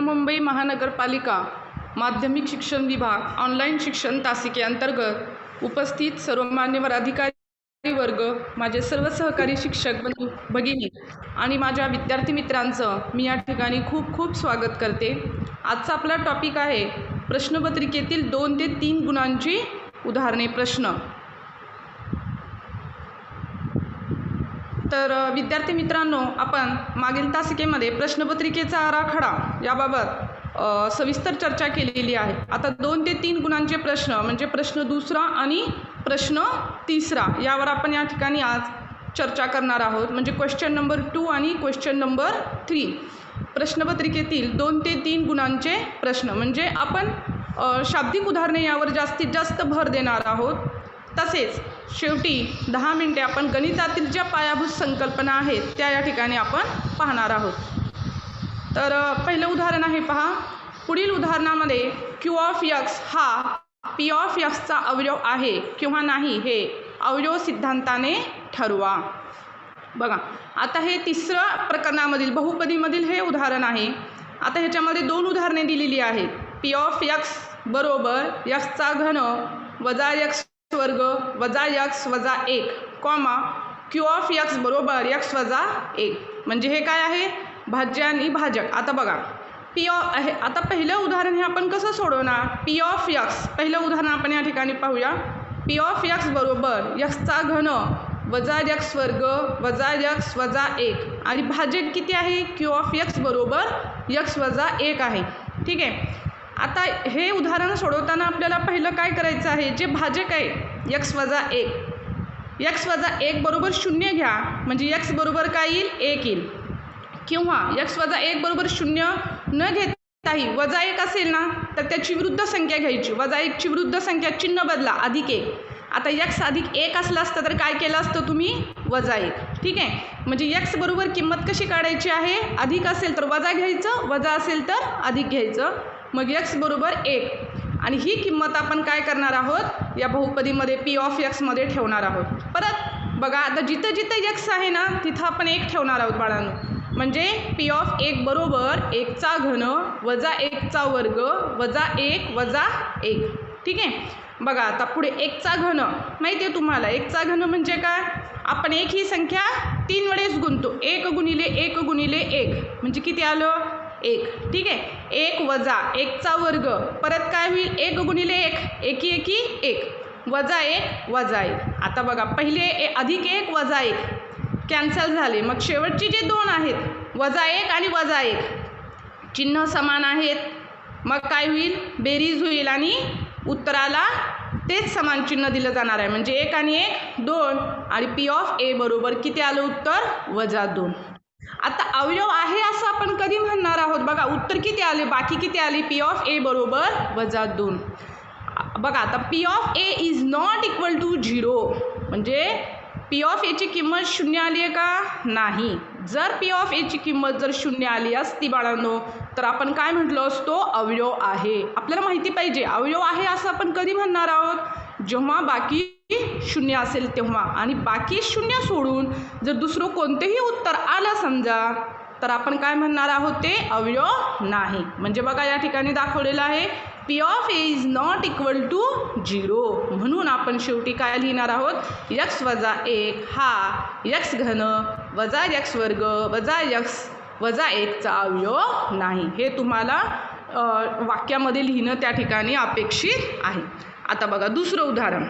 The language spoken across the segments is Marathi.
मुंबई महानगरपालिका माध्यमिक शिक्षण विभाग ऑनलाईन शिक्षण तासिके अंतर्गत उपस्थित सर्व मान्यवर अधिकारी वर्ग, माझे सर्व सहकारी शिक्षक बंधू भगिनी आणि माझ्या विद्यार्थी मित्रांचं मी या ठिकाणी खूप खूप स्वागत करते. आजचा आपला टॉपिक आहे प्रश्नपत्रिकेतील 2 ते 3 गुणांची उदाहरणे प्रश्न. तर विद्यार्थी मित्रांनो, आपण मागील तासिकेमध्ये प्रश्नपत्रिकेचा आराखडा याबाबत सविस्तर चर्चा केलेली आहे. आता 2 ते 3 गुणांचे प्रश्न म्हणजे प्रश्न दुसरा आणि प्रश्न तिसरा यावर आपण या ठिकाणी आज चर्चा करणार आहोत. म्हणजे क्वेश्चन नंबर 2 आणि क्वेश्चन नंबर 3 प्रश्नपत्रिकेतील 2 ते 3 गुणांचे प्रश्न. म्हणजे आपण शाब्दिक उदाहरणे यावर जास्तीत जास्त भर देणार आहोत. तसेच शेवटी 10 मिनिटे आपण गणितातील ज्या पायाभूत संकल्पना आहेत त्या या ठिकाणी आपण पाहणार आहोत. तर पहिलं उदाहरण आहे पहा. पुढील उदाहरणामध्ये क्यू ऑफ एक्स हा पी ऑफ एक्सचा अवयव आहे किंवा नाही हे अवयव सिद्धांताने ठरवा. बघा, आता हे तिसऱ्या प्रकरणामधील बहुपदीमधील हे उदाहरण आहे. आता ह्याच्यामध्ये 2 उदाहरणे दिलेली आहेत. पी ऑफ एक्स बरोबर एक्सचा घन वजा एक्स वर्ग वजा एक्स वजा 1 कॉमा क्यू ऑफ एक्स बरोबर एक्स वजा 1. म्हणजे हे काय आहे? भाज्य आणि भाजक. आता बघा, पी ऑफ आहे. आता पहिलं उदाहरण हे आपण कसं सोडवणार? पी ऑफ एक्स पहिलं उदाहरण आपण या ठिकाणी पाहूया. पी ऑफ एक्स बरोबर एक्सचा घन वजा एक्स वर्ग वजा एक्स वजा 1 आणि भाजक किती आहे? क्यू ऑफ एक्स बरोबर एक्स वजा 1 आहे. ठीक आहे. आता हे उदाहरण सोडवताना आपल्याला पहिलं काय करायचं आहे? जे भाजक आहे एक्स वजा 1, एक्स वजा 1 बरोबर 0 घ्या. म्हणजे एक्स बरोबर काय येईल? 1 येईल. किंवा एक्स वजा 1 बरोबर 0 न घेताही वजा 1 असेल ना तर त्याची विरुद्ध संख्या घ्यायची. वजा 1ची विरुद्ध संख्या चिन्ह बदला अधिक 1. आता एक्स अधिक 1 असलं असतं तर काय केलं असतं तुम्ही? वजा 1. ठीक आहे. म्हणजे एक्स बरोबर किंमत कशी काढायची आहे? अधिक असेल तर वजा घ्यायचं, वजा असेल तर अधिक घ्यायचं. मग एक्स बरोबर 1 आणि ही किंमत आपण काय करणार आहोत? या बहुपदीमध्ये पी ऑफ एक्समध्ये ठेवणार आहोत. परत बघा, आता जिथं जिथं एक्स आहे ना तिथं आपण 1 ठेवणार आहोत बाळांनो. म्हणजे पी ऑफ 1 बरोबर 1चा घन वजा 1चा वर्ग वजा 1 वजा 1. ठीक आहे. बघा, आता पुढे 1चा घन माहिती आहे तुम्हाला. 1चा घन म्हणजे काय? आपण 1 ही संख्या 3 वेळेस गुणतो. 1 गुणिले 1 गुणिले 1 म्हणजे किती आलं? 1. ठीक आहे. 1 वजा 1चा वर्ग परत काय होईल? 1 गुणिले 1 1 1 1 वजा 1 वजा 1. आता बघा, पहिले अधिक 1 वजा 1 कॅन्सल झाले. मग शेवटचे जे 2 आहेत वजा 1 आणि वजा 1 चिन्ह समान आहेत. मग काय होईल? बेरीज होईल आणि उत्तराला तेच समान चिन्ह दिलं जाणार आहे. म्हणजे 1 आणि 1 2 आणि पी ऑफ ए बरोबर किती आलं उत्तर? वजा 2. आता अवयव आहे असं आपण कधी म्हणणार आहोत? बघा, उत्तर किती आले? बाकी किती आले? पी ऑफ ए बरोबर वजा 2. बघा, आता P of A is not equal to 0 म्हणजे पी ऑफ एची किंमत 0 आली आहे का? नाही. जर पी ऑफ एची किंमत जर 0 आली असती बाळांनो तर आपण काय म्हटलं असतो? अवयव आहे. आपल्याला माहिती पाहिजे अवयव आहे असं आपण कधी म्हणणार आहोत? जेव्हा बाकी 0 असेल तेव्हा. आणि बाकी 0 सोडून जर दुसरं कोणतेही उत्तर आलं समजा तर आपण काय म्हणणार आहोत? ते अवयव नाही. म्हणजे बघा, या ठिकाणी दाखवलेलं आहे P of A is not equal to 0. म्हणून आपण शेवटी काय लिहिणार आहोत? एक्स वजा 1 हा एक्स घन वजा एक्स वर्ग वजा एक्स वजा 1चा अवयव नाही. हे तुम्हाला वाक्यामध्ये लिहिणं त्या ठिकाणी अपेक्षित आहे. आता बघा दुसरं उदाहरण.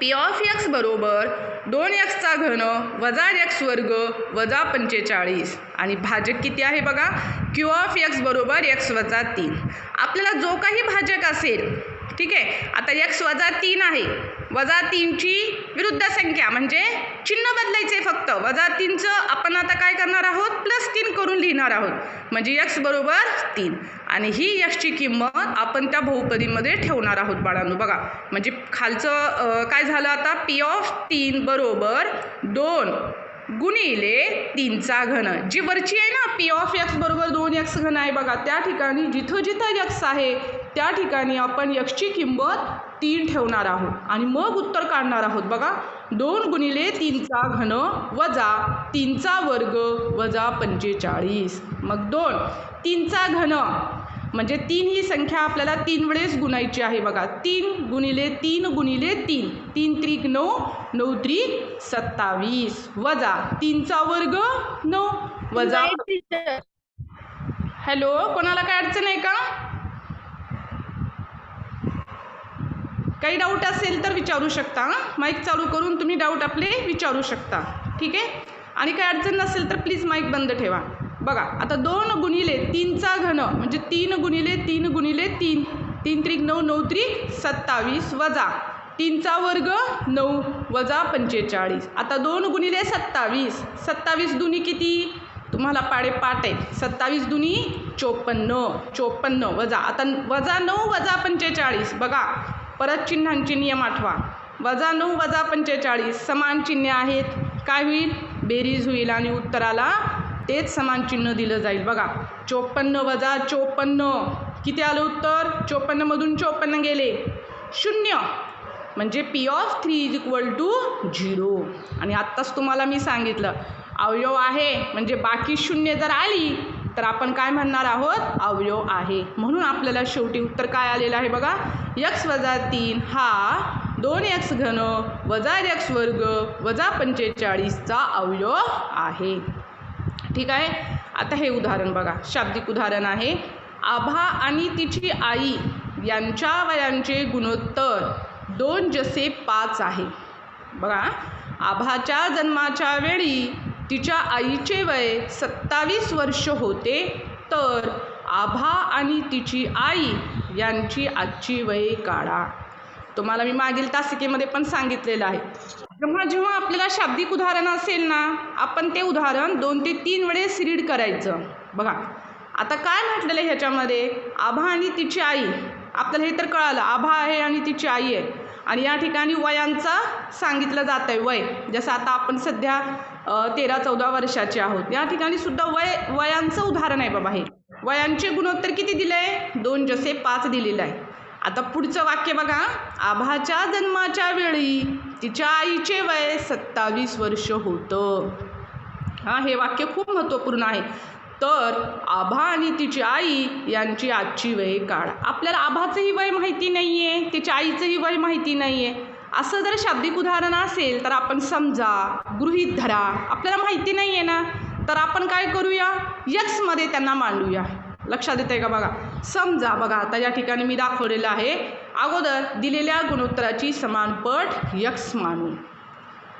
पी ऑफ एक्स बरोबर 2एक्सचा घन वजा एक्स वर्ग वजा 45 आणि भाजक किती आहे? बघा, क्यू ऑफ एक्स बरोबर एक्स वजा 3. आपल्याला जो काही भाजक असेल, ठीक आहे. आता एक्स वजा 3 आहे. वजा 3ची विरुद्ध संख्या म्हणजे चिन्ह बदलायचे फक्त. वजा 3चं आपण आता काय करणार आहोत? +3 करून लिहिणार आहोत. म्हणजे एक्स बरोबर 3 आणि ही एक्सची किंमत आपण त्या बहुपदीमध्ये ठेवणार आहोत बाळांनो. बघा, म्हणजे खालचं काय झालं आता? पी ऑफ 3 बरोबर 2 गुणिले 3चा घन. जी वरची आहे ना पी ऑफ एक्स बरोबर 2x घन आहे बघा, त्या ठिकाणी जिथं जिथं एक्स आहे त्या ठिकाणी आपण एक्सची किंमत 3 ठेवणार आहोत आणि मग उत्तर काढणार आहोत. बघा 2 गुणिले 3चा घन वजा 3चा वर्ग वजा 45. मग 2 3चा घन म्हणजे 3 ही संख्या आपल्याला 3 वेळेस गुणायची आहे. बघा 3 गुणिले 3 गुणिले 3, 3 त्रिक 9, 9 त्रिक 27 वजा 3चा वर्ग 9 वजा. हॅलो, कोणाला काय अडचण आहे का? काही डाऊट असेल तर विचारू शकता. माईक चालू करून तुम्ही डाऊट आपले विचारू शकता. ठीक आहे. आणि काही अडचण नसेल तर प्लीज माईक बंद ठेवा. बघा आता 2 गुणिले 3चा घन म्हणजे 3 गुणिले 3 गुणिले 3, 3 त्रिक 9, 9 त्रिक 27 वजा 3चा वर्ग 9 वजा 45. आता 2 गुणिले 27, 27 दुनी किती? तुम्हाला पाठ आहे. 27 दुनी 54, 54 वजा आता वजा 9 वजा 45. बघा परत चिन्हांचे नियम आठवा. वजा 9 वजा 45 समान चिन्हे आहेत. काय होईल? बेरीज होईल आणि उत्तराला तेच समान चिन्ह दिलं जाईल. बघा 54 वजा 54 किती आलं उत्तर? 54 मधून 54 गेले 0 म्हणजे P of 3 = 0. आणि आत्ताच तुम्हाला मी सांगितलं अवयव आहे म्हणजे बाकी शून्य जर आली तर आपण काय म्हणणार आहोत? अवयव आहे. म्हणून आपल्याला शेवटी उत्तर काय आलेलं आहे? बघा x वजा 3 हा 2x घन वजा x वर्ग वजा 45चा अवयव आहे. ठीक आहे. आता हे उदाहरण बघा, शाब्दिक उदाहरण आहे. आभा आणि तिची आई यांच्या वयांचे गुणोत्तर 2:5 आहे. बघा आभाच्या जन्माच्या वेळी तिच्या आईचे वय 27 वर्ष होते, तर आभा आणि तिची आई यांची आजची वय काढा. तुम्हाला मी मागील तासिकेमध्ये पण सांगितलेलं आहे. जेव्हा जेव्हा आपल्याला शाब्दिक उदाहरण असेल ना, आपण ते उदाहरण 2 ते 3 वेळेस रीड करायचं. बघा आता काय म्हटलेलं आहे ह्याच्यामध्ये? आभा आणि तिची आई. आपल्याला हे तर कळालं आभा आहे आणि तिची आई आहे. आणि या ठिकाणी वयांचा सांगितलं जात आहे वय. जसं आता आपण सध्या 13-14 वर्षाचे आहोत. या ठिकाणी सुद्धा वयांचं उदाहरण आहे बाबा. हे वयांचे गुणोत्तर किती दिलं आहे? 2:5 दिलेलं आहे. आता पुढचं वाक्य बघा. आभाच्या जन्माच्या वेळी तिच्या आईचे वय 27 वर्ष होतं. हे वाक्य खूप महत्त्वपूर्ण आहे. तर आभा आणि तिची आई यांची आजची वय काढा. आपल्याला आभाचंही वय माहिती नाही आहे, तिच्या आईचंही वय माहिती नाही आहे. असं जर शाब्दिक उदाहरण असेल तर आपण समजा, गृहीत धरा, आपल्याला माहिती नाही आहे ना, तर आपण काय करूया? एक्समध्ये त्यांना मांडूया. लक्षात येतं आहे का? बघा समजा, बघा आता या ठिकाणी मी दाखवलेलं आहे. अगोदर दिलेल्या गुणोत्तराची समानपट एक्स मानू.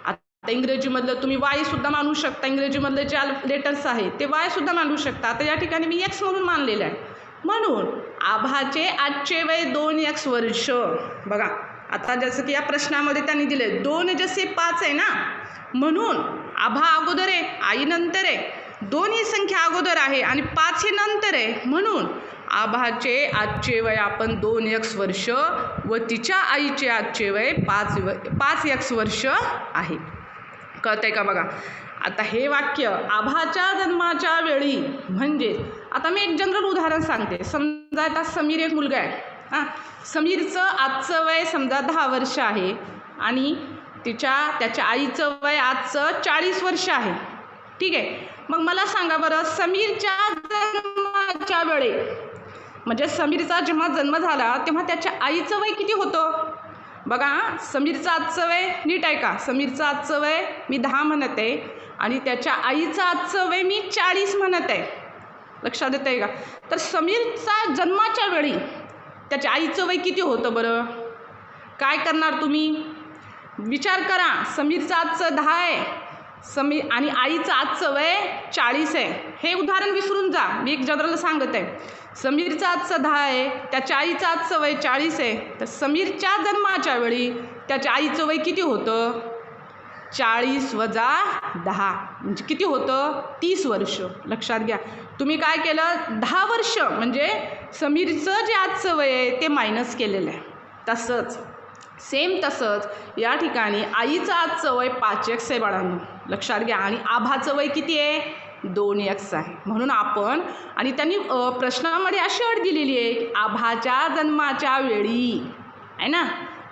आता इंग्रजीमधलं तुम्ही वाय सुद्धा मानू शकता. इंग्रजीमधले जे लेटर्स आहेत ते वाय सुद्धा मानू शकता. आता या ठिकाणी मी एक्स म्हणून मानलेलं आहे. म्हणून आभाचे आजचे वय 2x वर्ष. बघा आता जसं की या प्रश्नामध्ये त्यांनी दिले 2:5 आहे ना, म्हणून आभा अगोदर आहे, आई नंतर आहे. 2 ही संख्या अगोदर आहे आणि 5 हे नंतर आहे. म्हणून आभाचे आजचे वय आपण 2x वर्ष व तिच्या आईचे आजचे वय 5x वर्ष आहे. कळतंय का? बघा आता हे वाक्य आभाच्या जन्माच्या वेळी म्हणजे आता मी एक जनरल उदाहरण सांगते. समजा आता समीर एक मुलगा आहे. समीरचं आजचं वय समजा 10 वर्ष आहे आणि त्याच्या आईचं वय आजचं 40 वर्ष आहे. ठीक आहे. मग मला सांगा बरं, समीरच्या जन्माच्या वेळी म्हणजे समीरचा जेव्हा जन्म झाला तेव्हा त्याच्या आईचं वय किती होतं? बघा समीरचं आजचं वय नीट आहे का? समीरचं आजचं वय मी 10 म्हणत आहे आणि त्याच्या आईचं आजचं वय मी 40 म्हणत आहे. लक्षात येतं आहे का? तर समीरचा जन्माच्या वेळी त्याच्या आईचं वय किती होतं बरं? काय करणार तुम्ही? विचार करा. समीरचं आजचं 10 आहे समीर आणि आईचं आजचं वय 40 आहे. हे उदाहरण विसरून जा, मी एक जनरल सांगत आहे. समीरचं आजचं 10 आहे, त्याच्या आईचं आजचं वय 40 आहे. तर समीरच्या जन्माच्या वेळी त्याच्या आईचं वय किती होतं? 40 वजा 10 म्हणजे किती होतं? 30 वर्ष. लक्षात घ्या. तुम्ही काय केलं? 10 वर्ष म्हणजे समीरचं जे आजचं वय आहे ते मायनस केलेलं आहे. तसंच तसंच या ठिकाणी आईचं आजचं वय 5x आहे बाळांनो. लक्षात घ्या. आणि आभाचं वय किती आहे? 2x आहे. म्हणून आपण आणि त्यांनी प्रश्नामध्ये अशी अट दिलेली आहे की आभाच्या जन्माच्या वेळी आहे ना,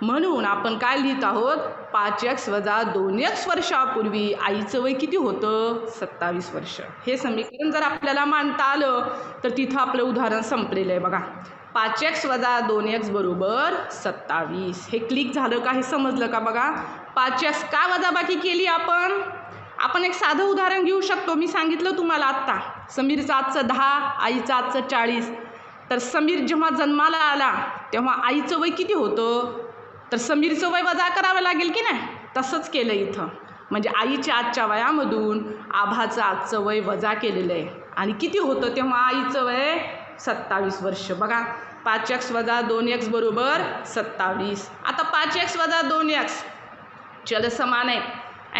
म्हणून आपण काय लिहित आहोत 5x - 2x वर्षापूर्वी आईचं वय किती होतं 27 वर्ष. हे समीकरण जर आपल्याला मांडता आलं तर तिथं आपलं उदाहरण संपलेलं आहे. बघा 5x - 2x बरोबर 27. हे क्लिक झालं का, हे समजलं का? बघा 5x का वजाबाकी केली आपण एक साधं उदाहरण घेऊ शकतो. मी सांगितलं तुम्हाला आत्ता, समीरचं आजचं 10, आईचं आजचं 40. तर समीर जेव्हा जन्माला आला तेव्हा आईचं वय किती होतं, तर समीरचं वय वजा करावं लागेल की नाही. तसंच केलं इथं, म्हणजे आईच्या आजच्या वयामधून आभाचं आजचं वय वजा केलेलं आहे. आणि किती होतं तेव्हा आईचं वय 27 वर्ष. बघा 5x - 2x बरोबर 27. आता 5x - 2x चल समान आहे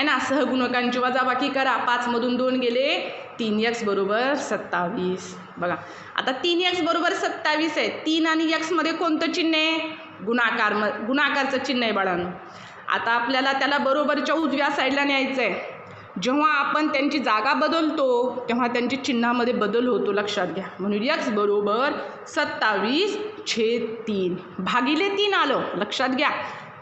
ना, सहगुणकांची वजाबाकी करा. 5 मधून 2 गेले, 3x बरोबर 27. बघा आता 3x बरोबर 27 आहे. 3 आणि x मध्ये कोणतं चिन्ह आहे, गुणाकारचं चिन्ह आहे बाळांनो. आता आपल्याला त्याला बरोबरच्या उजव्या साईडला न्यायचं आहे. जेव्हा आपण त्यांची जागा बदलतो तेव्हा त्यांच्या चिन्हामध्ये बदल होतो, लक्षात घ्या. म्हणून x बरोबर 27/3 भागिले 3 आलं, लक्षात घ्या.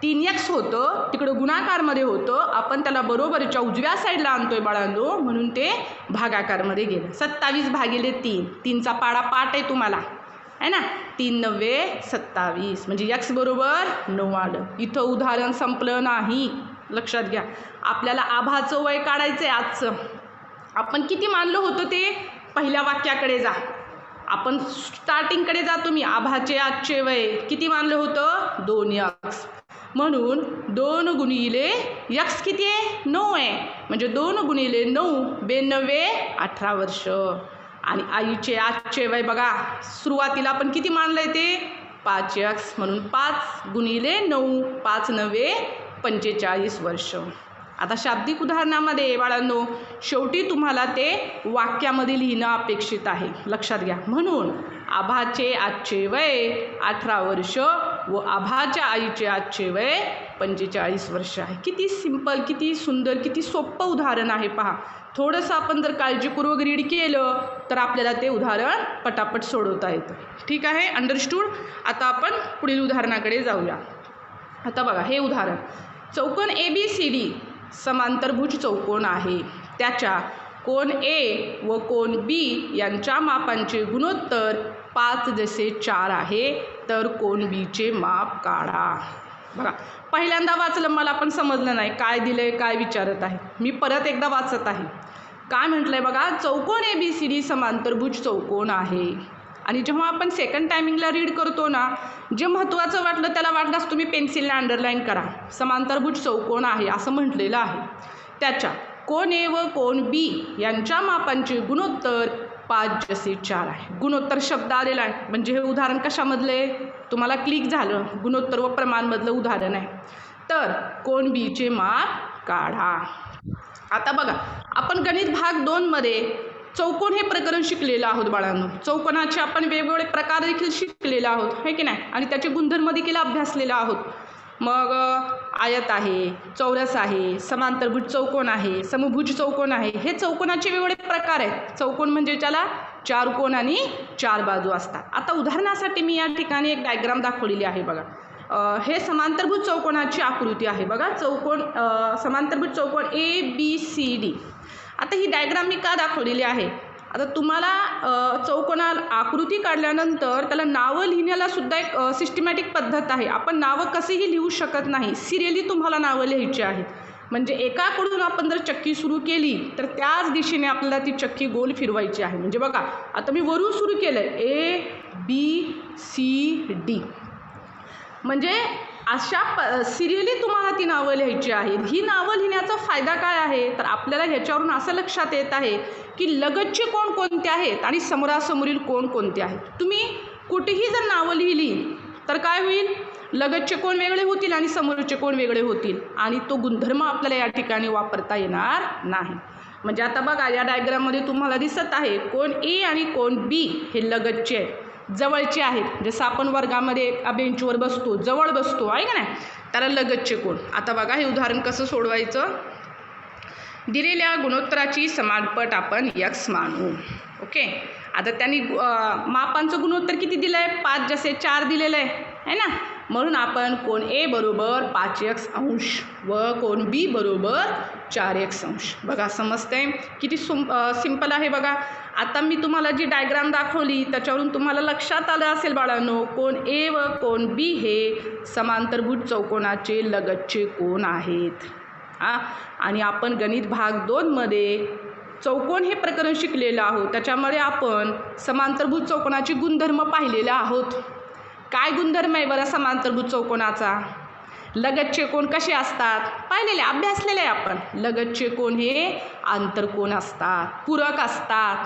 3x होतं, तिकडं गुणाकारमध्ये होतं, आपण त्याला बरोबरच्या उजव्या साईडला आणतोय बाळांनो, म्हणून ते भागाकारमध्ये गेलं. 27/3. 3चा पाडा पाठ आहे तुम्हाला आहे ना. 3 × 9 = 27, म्हणजे x बरोबर 9 आलं. इथं उदाहरण संपलं नाही, लक्षात घ्या. आपल्याला आभाचं वय काढायचं आहे आजचं. आपण किती मानलं होतं ते पहिल्या वाक्याकडे जा, आपण स्टार्टिंगकडे जा तुम्ही. आभाचे आजचे वय किती मानलं होतं 2x. म्हणून 2 × x किती आहे 9 आहे, म्हणजे 2 × 9 92 18 वर्ष. आणि आईचे आजचे वय बघा, सुरुवातीला आपण किती मानलंय ते 5x, म्हणून 5 × 9 5 × 9 45 वर्ष. आता शाब्दिक उदाहरणामध्ये बाळांनो शेवटी तुम्हाला ते वाक्यामध्ये लिहिणं अपेक्षित आहे, लक्षात घ्या. म्हणून आभाचे आजचे वय 18 वर्ष व आभाच्या आईचे आजचे वय 45 वर्ष आहे. किती सिंपल, किती सुंदर, किती सोपं उदाहरण आहे पहा. थोडंसं आपण जर काळजीपूर्वक रीड केलं तर आपल्याला ते उदाहरण पटापट सोडवता येतं. ठीक आहे, अंडरस्टूड. आता आपण पुढील उदाहरणाकडे जाऊया. आता बघा हे उदाहरण, चौकोन ABCD समांतरभुज चौकोन आहे. त्याच्या कोन A व कोन B यांच्या मापांचे गुणोत्तर 5:4 आहे, तर कोन B चे माप काढा. बघा पहिल्यांदा वाचलं मला पण समजलं नाही काय दिलंय, काय विचारत आहे. मी परत एकदा वाचत आहे. काय म्हटलंय बघा, चौकोन ABCD समांतरभुज चौकोन आहे. आणि जेव्हा आपण सेकंड टायमिंगला रीड करतो ना, जे महत्त्वाचं वाटलं त्याला वाटल्यास तुम्ही पेन्सिलने अंडरलाईन करा. समांतरभुज चौकोन आहे असं म्हटलेलं आहे. त्याच्या कोन A व कोन B यांच्या मापांचे गुणोत्तर 5:4 आहे. गुणोत्तर शब्द आलेला आहे, म्हणजे हे उदाहरण कशामधलं आहे तुम्हाला क्लिक झालं, गुणोत्तर व प्रमाणमधलं उदाहरण आहे. तर कोन B चे माप काढा. आता बघा आपण गणित भाग 2 मध्ये चौकोन हे प्रकरण शिकलेलं आहोत बाळांनो. चौकोनाचे आपण वेगवेगळे प्रकार देखील शिकलेले आहोत, है की नाही, आणि त्याचे गुणधर्म देखील अभ्यासलेले आहोत. मग आयत आहे, चौरस आहे, समांतरभुज चौकोन आहे, समभुज चौकोन आहे. हे चौकोनाचे वेगवेगळे प्रकार आहेत. चौकोन म्हणजे त्याला 4 कोन आणि 4 बाजू असतात. आता उदाहरणासाठी मी या ठिकाणी एक डायग्राम दाखवलेली आहे बघा. हे समांतरभुज चौकोनाची आकृती आहे बघा. समांतरभुज चौकोन ABCD. आता ही डायग्राम मी का दाखवलेली आहे, आता तुम्हाला चौकोनाला आकृती काढल्यानंतर त्याला नावं लिहिण्याला सुद्धा एक सिस्टमॅटिक पद्धत आहे. आपण नावं कसेही लिहू शकत नाही, सिरियली तुम्हाला नावं लिहायची आहेत. म्हणजे एकाकडून आपण जर चक्की सुरू केली तर त्याच दिशेने आपल्याला ती चक्की गोल फिरवायची आहे. म्हणजे बघा आता मी वरून सुरू केलं आहे ABCD, म्हणजे अशा सिरियली तुम्हाला ती नावं लिहायची आहेत. ही नावं लिहिण्याचा फायदा काय आहे, तर आपल्याला ह्याच्यावरून असं लक्षात येत आहे की लगतचे कोण कोणते आहेत आणि समोरासमोरील कोण कोणते आहेत. तुम्ही कुठेही जर नावं लिहिली तर काय होईल, लगतचे कोण वेगळे होतील आणि समोरचे कोण वेगळे होतील, आणि तो गुणधर्म आपल्याला या ठिकाणी वापरता येणार नाही. म्हणजे आता बघा या डायग्राममध्ये तुम्हाला दिसत आहे कोन A आणि कोन B हे लगतचे आहेत, जवळचे आहेत. जसं आपण वर्गामध्ये बेंचवर बसतो, जवळ बसतो आहे का नाही, त्याला लगतचे कोण. आता बघा हे उदाहरण कसं सोडवायचं. दिलेल्या गुणोत्तराची समानपट आपण यक्स मानू. ओके. आता त्यांनी मापांचं गुणोत्तर किती दिलं आहे? 5 जसे 4 दिलेलं आहे ना. म्हणून आपण कोण ए बरोबर 5x अंश व कोण बी बरोबर 4x अंश. बघा समजतंय किती सिंपल आहे बघा. आता मी तुम्हाला जी डायग्राम दाखवली त्याच्यावरून तुम्हाला लक्षात आलं असेल बाळांनो, कोण ए व कोण बी हे समांतरभुज चौकोनाचे लगतचे कोण आहेत. आणि आपण गणित भाग 2 मध्ये चौकोन हे प्रकरण शिकलेलं आहोत. त्याच्यामध्ये आपण समांतरभुज चौकोनाचे गुणधर्म पाहिलेले आहोत. काय गुणधर्म आहे बरं समांतरभुज चौकोनाचा? लगतचे कोण कसे असतात पाहिलेले, अभ्यासलेले आहे आपण. लगतचे कोण हे आंतरकोन असतात, पूरक असतात.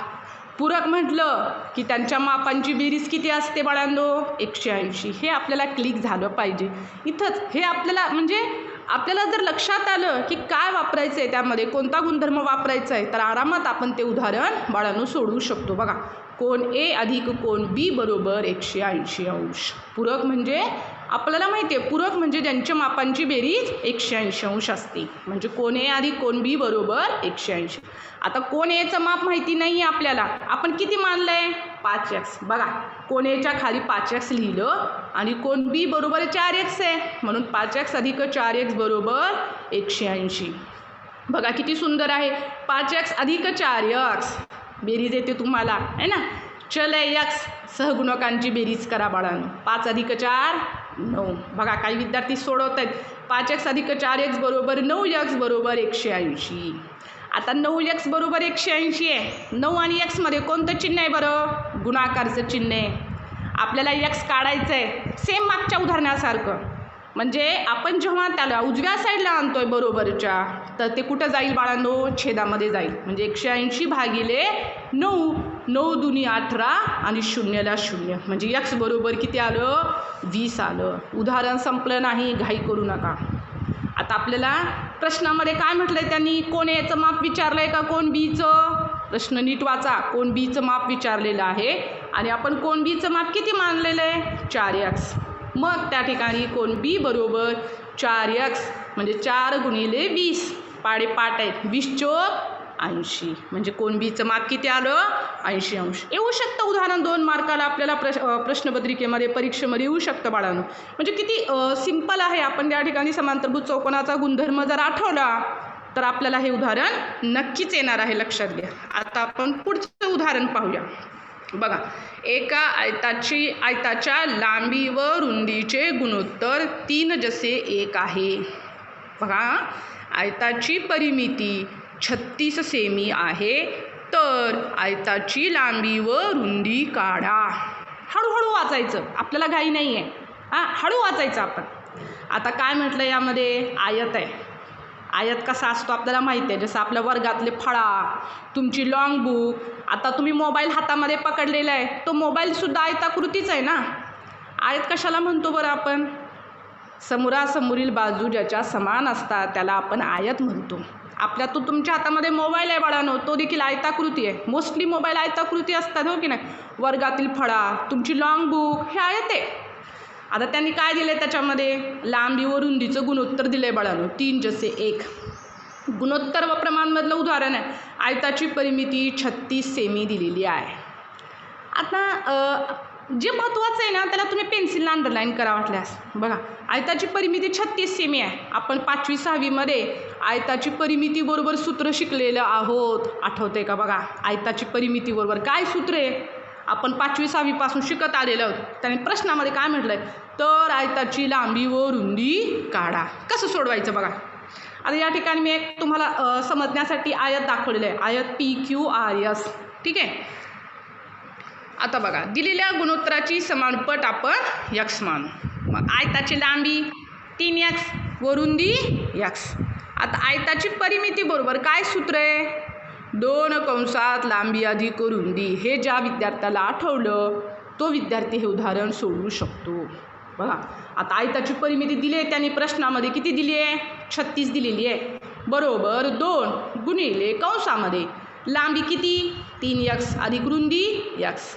पूरक म्हटलं की त्यांच्या मापांची बेरीज किती असते बाळांनो? 180. हे आपल्याला क्लिक झालं पाहिजे इथंच. हे आपल्याला म्हणजे आपल्याला जर लक्षात आलं की काय वापरायचं आहे, त्यामध्ये कोणता गुणधर्म वापरायचा आहे, तर आरामात आपण ते उदाहरण बाळांनो सोडवू शकतो. बघा, कोण ए अधिक कोण बी बरोबर 180 अंश. पूरक म्हणजे आपल्याला माहिती आहे, पूरक म्हणजे ज्यांच्या मापांची बेरीज 180 अंश असते. म्हणजे कोण ए अधिक कोण बी बरोबर 180. आता कोण एचं माप माहिती नाही आहे आपल्याला, आपण किती मानलं आहे? 5x. बघा, कोण एच्या खाली 5x लिहिलं आणि कोण बी बरोबर 4x आहे, म्हणून 5x अधिक 4x बरोबर 180. बघा किती सुंदर आहे. 5x अधिक 4x बेरीज येते तुम्हाला आहे ना. चल x सहगुणकांची बेरीज करा बाळांनो. 5 अधिक 4 9. बघा काही विद्यार्थी सोडवत आहेत. 5x अधिक 4x बरोबर 9x बरोबर 180. आता 9x बरोबर 180 आहे. 9 आणि x मध्ये कोणतं चिन्ह आहे बरं? गुणाकारचं चिन्ह आहे. आपल्याला x काढायचं आहे सेम मागच्या उदाहरणासारखं. म्हणजे आपण जेव्हा त्याला उजव्या साईडला आणतोय बरोबरच्या, तर ते कुठं जाईल बाळांनो? छेदामध्ये जाईल. म्हणजे 180 भागिले 9. 9 दुनी 18 आणि 0ला 0. म्हणजे x बरोबर किती आलं? 20 आलं. उदाहरण संपलं नाही, घाई करू नका. आता आपल्याला प्रश्नामध्ये काय म्हटलंय त्यांनी? कोण एचं माप विचारलंय का कोण बीचं? प्रश्न नीट वाचा. कोण बीचं माप विचारलेलं आहे आणि आपण कोण बीचं माप किती मानलेलं आहे? 4x. मग त्या ठिकाणी कोण बी बरोबर 4x म्हणजे 4 गुणिले 20. पाडेपाठ आहेत. 20 चोक 80. म्हणजे कोण बीचं माप किती आलं? 80 अंश. येऊ शकतं उदाहरण 2 मार्काला आपल्याला प्रश्नपत्रिकेमध्ये परीक्षेमध्ये येऊ शकतं बाळांनो. म्हणजे किती सिंपल आहे. आपण त्या ठिकाणी समांतरभुज चौकोनाचा गुणधर्म जर आठवला तर आपल्याला हे उदाहरण नक्कीच येणार आहे, लक्षात घ्या. आता आपण पुढचं उदाहरण पाहूया. बघा, एका आयताच्या लांबी व रुंदीचे गुणोत्तर 3 जसे 1 आहे. बघा, आयताची परिमिती 36 सेमी आहे, तर आयताची लांबी व रुंदी काढा. हळूहळू वाचायचं, आपल्याला घाई नाही आहे. हळू वाचायचं आपण. आता काय म्हटलं यामध्ये? आयत आहे. आयत कसा असतो आपल्याला माहिती आहे. जसं आपल्या वर्गातले फळा, तुमची लॉंग बुक. आता तुम्ही मोबाईल हातामध्ये पकडलेला आहे, तो मोबाईलसुद्धा आयताकृतीच आहे ना. आयत कशाला म्हणतो बरं आपण? समोरासमोरील बाजू ज्याच्या समान असतात त्याला आपण आयत म्हणतो. आपल्या तो तुमच्या हातामध्ये मोबाईल आहे बाळांनो, तो देखील आयताकृती आहे. मोस्टली मोबाईल आयताकृती असतात, हो की नाही. वर्गातील फळा, तुमची लॉंग बुक, हे आयत आहे. आता त्यांनी काय दिलं आहे त्याच्यामध्ये? लांबी व रुंदीचं गुणोत्तर दिलं आहे बाळांनो 3 जसे 1. गुणोत्तर व प्रमाणमधलं उदाहरण आहे. आयताची परिमिती 36 सेमी दिलेली आहे. आता जे महत्त्वाचं आहे ना त्याला तुम्ही पेन्सिलला अंडरलाईन करा वाटल्यास. बघा, आयताची परिमिती 36 सेमी आहे. आपण 5वी 6वी मध्ये आयताची परिमिती बरोबर सूत्र शिकलेलं आहोत, आठवते का? बघा, आयताची परिमिती बरोबर काय सूत्र आहे आपण 5वी 6वी पासून शिकत आलेलो आहोत. त्याने प्रश्नामध्ये काय म्हटलंय? तर आयताची लांबी व रुंदी काढा. कसं सोडवायचं बघा. आता या ठिकाणी मी एक तुम्हाला समजण्यासाठी आयत दाखवलेलं आहे. आयत PQRS. ठीक आहे. आता बघा, दिलेल्या गुणोत्तराची समानपट आपण x मानू. मग आयताची लांबी 3x व रुंदी x. आता आयताची परिमिती बरोबर काय सूत्र आहे? 2 कंसात लांबी अधिक रुंदी. हे ज्या विद्यार्थ्याला आठवलं तो विद्यार्थी हे उदाहरण सोडवू शकतो. बघा, आता आयताची परिमिती दिली आहे त्यांनी प्रश्नामध्ये किती दिली आहे? 36 दिलेली आहे. बरोबर 2 गुणिले कंसामध्ये लांबी किती? 3x अधिक रुंदी x.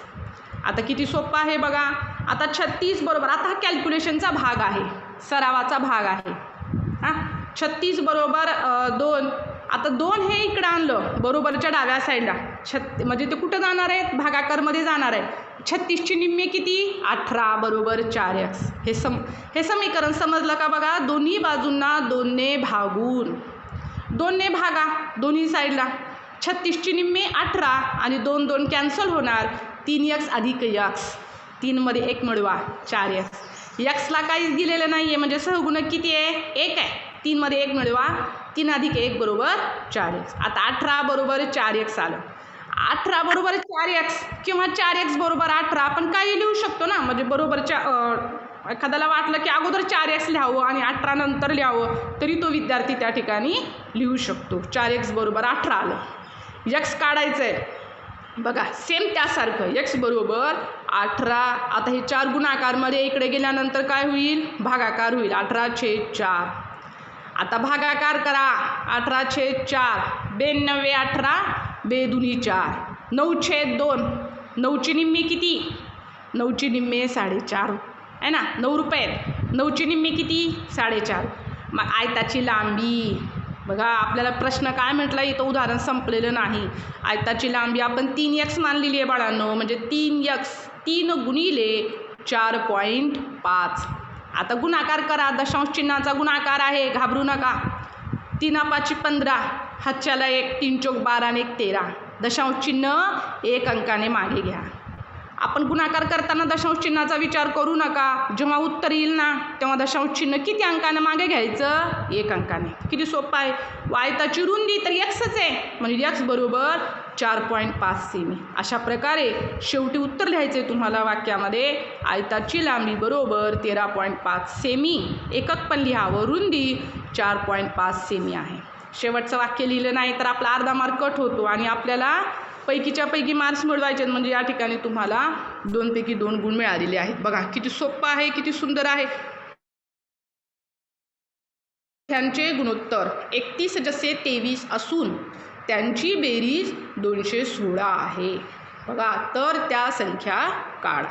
आता किती सोपं आहे बघा. आता 36 बरोबर, आता हा कॅल्क्युलेशनचा भाग आहे, सरावाचा भाग आहे. 36 बरोबर 2. आता आता 2 हे इकडं आणलं बरोबरच्या डाव्या साईडला, म्हणजे ते कुठं जाणार आहेत, भागाकारमध्ये जाणार आहे. 36ची निम्मे किती, 18 बरोबर 4x. हे समीकरण समजलं का बघा. दोन्ही बाजूंना 2ने भागून, 2ने भागा दोन्ही साईडला. 36ची निम्मे 18 आणि 2 2 कॅन्सल होणार. 3x अधिक x, 3 मध्ये 1 मिळवा 4x. एक्सला काहीच दिलेलं नाही आहे म्हणजे सहगुणक किती आहे, 1 आहे. 3 मध्ये 1 मिळवा, 3 अधिक 1 बरोबर 4x. आता 18 बरोबर 4x आलं. 18 बरोबर 4x किंवा 4x बरोबर 18 आपण काही लिहू शकतो ना. म्हणजे बरोबरच्या एखाद्याला वाटलं की अगोदर 4x लिहावं आणि 18 नंतर लिहावं तरी तो विद्यार्थी त्या ठिकाणी लिहू शकतो. 4x बरोबर 18 आलं. x काढायचं आहे बघा, सेम त्यासारखं x बरोबर 18. आता हे 4 गुणाकारमध्ये इकडे गेल्यानंतर काय होईल, भागाकार होईल. 18/4. आता भागाकार करा. 18/4, 92 18 बेदुनी 4, 9/2. 9ची निम्मी किती, 9ची निम्मे 4.5 आहे ना. 9 रुपये. 9ची निम्मी किती, 4.5. मग आयताची लांबी बघा, आपल्याला प्रश्न काय म्हटला, इथं उदाहरण संपलेलं नाही. आयताची लांबी आपण 3x मानलेली आहे बाळांनो, म्हणजे 3x, 3 गुणिले 4.5. आता गुणाकार करा. दशांश चिन्हाचा गुणाकार आहे, घाबरू नका. 3×5 15, हातच्याला 1, 3 चौक 12 आणि 1 13. दशांश चिन्ह 1 अंकाने मागे घ्या. आपण गुणाकार करताना दशांश चिन्हाचा विचार करू नका. जेव्हा उत्तर येईल ना तेव्हा दशांश चिन्ह किती अंकाने मागे घ्यायचं, 1 अंकाने. किती सोपं आहे. आयताची रुंदी तर xच आहे म्हणजे x बरोबर 4.5 सेमी. अशा प्रकारे शेवटी उत्तर लिहायचे तुम्हाला वाक्यामध्ये. आयताची लांबी बरोबर 13.5 सेमी. एकक पण लिहावं, रुंदी 4.5 सेमी आहे. शेवटचं वाक्य लिहिलं नाही तर आपला अर्धा मार्क कट होतो आणि आपल्याला पैकीच्या पैकी मार्क्स मिळवायचे. म्हणजे या ठिकाणी तुम्हाला 2 पैकी 2 गुण मिळालेले आहेत. बघा किती सोपं आहे, किती सुंदर आहे. त्यांचे गुणोत्तर 31 जसे 23 असून त्यांची बेरीज 216 आहे. बघा, तर त्या संख्या काढ.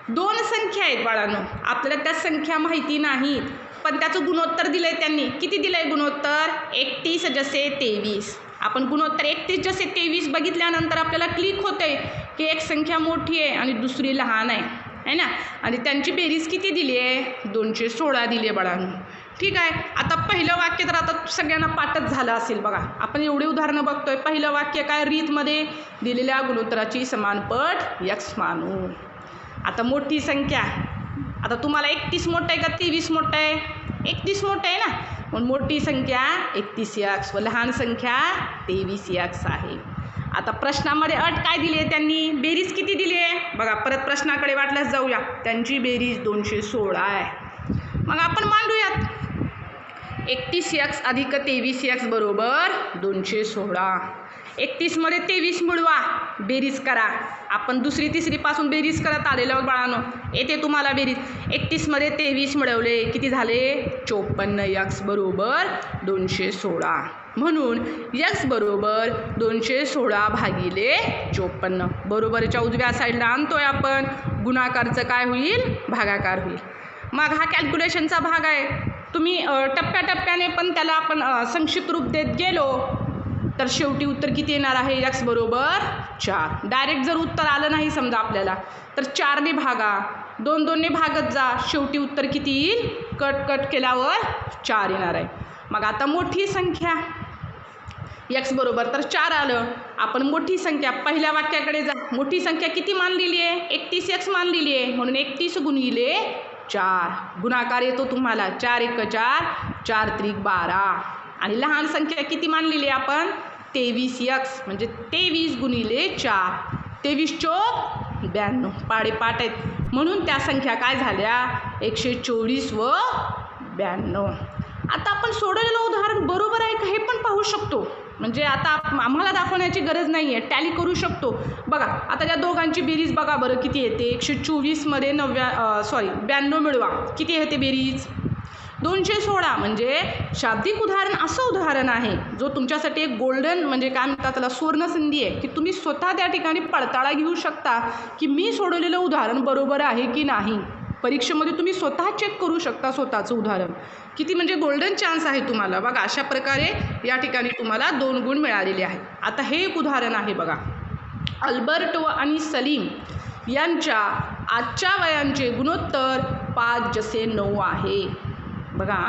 2 संख्या आहेत बाळांनो, आपल्याला त्या संख्या माहिती नाहीत पण त्याचं गुणोत्तर दिलंय त्यांनी. किती दिलंय गुणोत्तर, 31 जसे 23. आपण गुणोत्तर 31 जसे 23 बघितल्यानंतर आपल्याला क्लिक होते की एक संख्या मोठी आहे आणि दुसरी लहान आहे ना. आणि त्यांची बेरीज किती दिली आहे, 216 दिली आहे बाळांनो. ठीक आहे. आता पहिलं वाक्य तर आता सगळ्यांना पाठच झालं असेल. बघा, आपण एवढे उदाहरणं बघतोय. पहिलं वाक्य काय, रीतमध्ये दिलेल्या गुणोत्तराची समानपट x मानू. आता मोठी संख्या, आता तुम्हाला 31 मोठं आहे का 23 मोठं आहे, 31 मोठं आहे ना. मग मोठी संख्या 31x व लहान संख्या 23x आहे. आता प्रश्नामध्ये अट काय दिली आहे त्यांनी, बेरीज किती दिली आहे बघा. परत प्रश्नाकडे वाटल्यास जाऊया. त्यांची बेरीज 216 आहे. मग आपण मांडूयात. 31x अधिक 23x बरोबर 216. 31 मध्ये 23 मिळवा, बेरीज करा. आपण दुसरी तिसरी पासून बेरीज करत आलेलो बाळांनो. येते तुम्हाला बेरीज. 31 मध्ये 23 मिळवले किती झाले, 54x बरोबर 216. म्हणून x बरोबर 216 भागिले 54. बरोबरच्या उजव्या साईडला आणतोय आपण. गुणाकारचं काय होईल, भागाकार होईल. मग हा कॅल्क्युलेशनचा भाग आहे. तुम्ही टप्प्याटप्प्याने पण त्याला आपण संक्षिप्त रूप देत गेलो तर शेवटी उत्तर किती येणार आहे, x बरोबर 4. डायरेक्ट जर उत्तर आलं नाही समजा आपल्याला तर 4ने भागा, 2 2ने भागत जा. शेवटी उत्तर किती येईल, कट केल्यावर 4 येणार आहे. मग आता मोठी संख्या x बरोबर तर 4 आलं. आपण मोठी संख्या पहिल्या वाक्याकडे जा. मोठी संख्या किती मानलेली आहे, 31x मानलेली आहे म्हणून 31 गुणिले 4. गुणाकार येतो तुम्हाला 4 1 4, 4 3 12. आणि लहान संख्या किती मानलेली आहे आपण, 23x म्हणजे 23 गुणिले 4. 23 चौक 92. पाडे पाठ आहेत म्हणून त्या संख्या काय झाल्या, 124 व 92. आता आपण सोडवलेलं उदाहरण बरोबर आहे का हे पण पाहू शकतो. म्हणजे आता आम्हाला दाखवण्याची गरज नाही आहे, टॅली करू शकतो. बघा आता त्या दोघांची बेरीज बघा बरं किती येते. 124 मध्ये 92 मिळवा, किती येते बेरीज, 216. म्हणजे शाब्दिक उदाहरण असं उदाहरण आहे जो तुमच्यासाठी एक गोल्डन म्हणजे काय म्हणतात त्याला, सुवर्णसंधी आहे की तुम्ही स्वतः त्या ठिकाणी पडताळा घेऊ शकता की मी सोडवलेलं उदाहरण बरोबर आहे की नाही. परीक्षेमध्ये तुम्ही स्वतः चेक करू शकता स्वतःचं उदाहरण. किती म्हणजे गोल्डन चान्स आहे तुम्हाला. बघा अशा प्रकारे या ठिकाणी तुम्हाला 2 गुण मिळालेले आहेत. आता हे एक उदाहरण आहे बघा. अल्बर्ट आणि सलीम यांच्या आजच्या वयांचे गुणोत्तर 5:9 आहे. बघा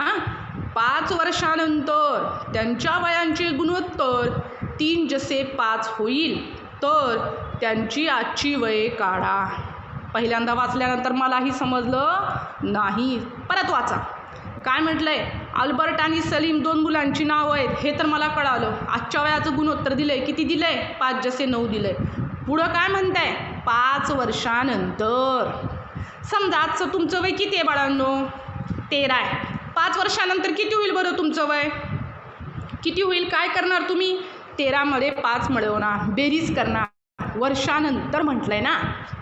5 वर्षानंतर त्यांच्या वयांचे गुणोत्तर 3:5 होईल. तर त्यांची आजची वये काढा. पहिल्यांदा वाचल्यानंतर मलाही समजलं नाही. परत वाचा. काय म्हटलंय? अल्बर्ट आणि सलीम 2 मुलांची नावं आहेत हे तर मला कळालं. आजच्या वयाचं गुणोत्तर दिलंय. किती दिलंय? 5:9 दिलंय. पुढं काय म्हणताय? 5 वर्षानंतर. समजा आजचं तुमचं वय किती आहे बाळांनो? 13 आहे. 5 वर्षानंतर किती होईल बरं तुमचं वय? किती होईल? काय करणार तुम्ही? 13 मध्ये 5 मिळवणार, बेरीज करणार. वर्षानंतर म्हटलंय ना.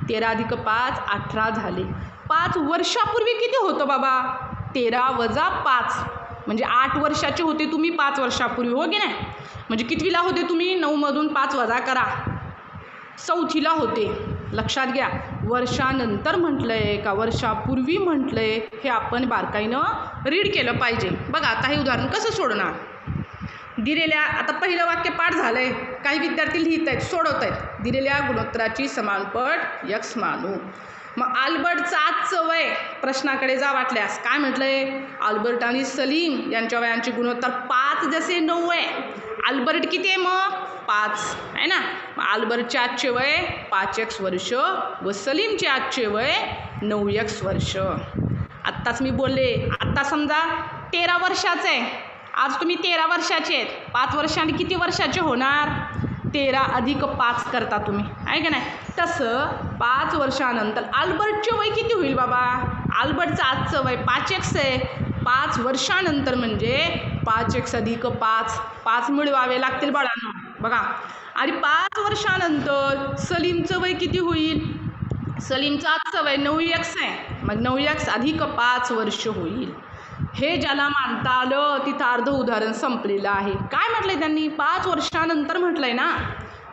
13 + 5 18 झाले. 5 वर्षापूर्वी किती होतं बाबा? 13 - 5 म्हणजे 8 वर्षाचे होते तुम्ही 5 वर्षापूर्वी, हो की नाही? म्हणजे कितवीला होते तुम्ही? 9 मधून 5 वजा करा, 4थीला होते. लक्षात घ्या. वर्षानंतर म्हटलंय का वर्षापूर्वी म्हटलंय हे आपण बारकाईनं रीड केलं पाहिजे. बघा आता हे उदाहरण कसं सोडणार? दिलेल्या, आता पहिलं वाक्य पाठ झालंय. काही विद्यार्थी लिहित आहेत, सोडवत आहेत. दिलेल्या गुणोत्तराची समानपट x मानू. मग अल्बर्टचं आजचं वय, प्रश्नाकडे जा वाटल्यास. काय म्हटलंय? अल्बर्ट आणि सलीम यांच्या वयांचे गुणोत्तर 5:9 आहे. अल्बर्ट किती आहे मग? 5 आहे ना. मग अल्बर्टचे आजचे वय 5x वर्ष व सलीमचे आजचे वय 9x वर्ष. आत्ताच मी बोलले. आत्ता समजा 13 वर्षाचं आहे. आज तुम्ही 13 वर्षाचे आहेत. 5 वर्षांनी किती वर्षाचे होणार? 13 + 5 करता तुम्ही, आहे का नाही? तसं 5 वर्षानंतर अल्बर्टचे वय किती होईल बाबा? अल्बर्टचं आजचं वय 5x आहे. 5 वर्षानंतर म्हणजे 5x + 5. 5 मिळवावे लागतील बाळांनो. बघा. आणि 5 वर्षानंतर सलीमचं वय किती होईल? सलीमचं आजचं वय 9x आहे. मग 9x + 5 वर्ष होईल. हे ज्याला मानता आलं तिथं अर्ध उदाहरण संपलेलं आहे. काय म्हटलंय त्यांनी? 5 वर्षानंतर म्हटलंय ना,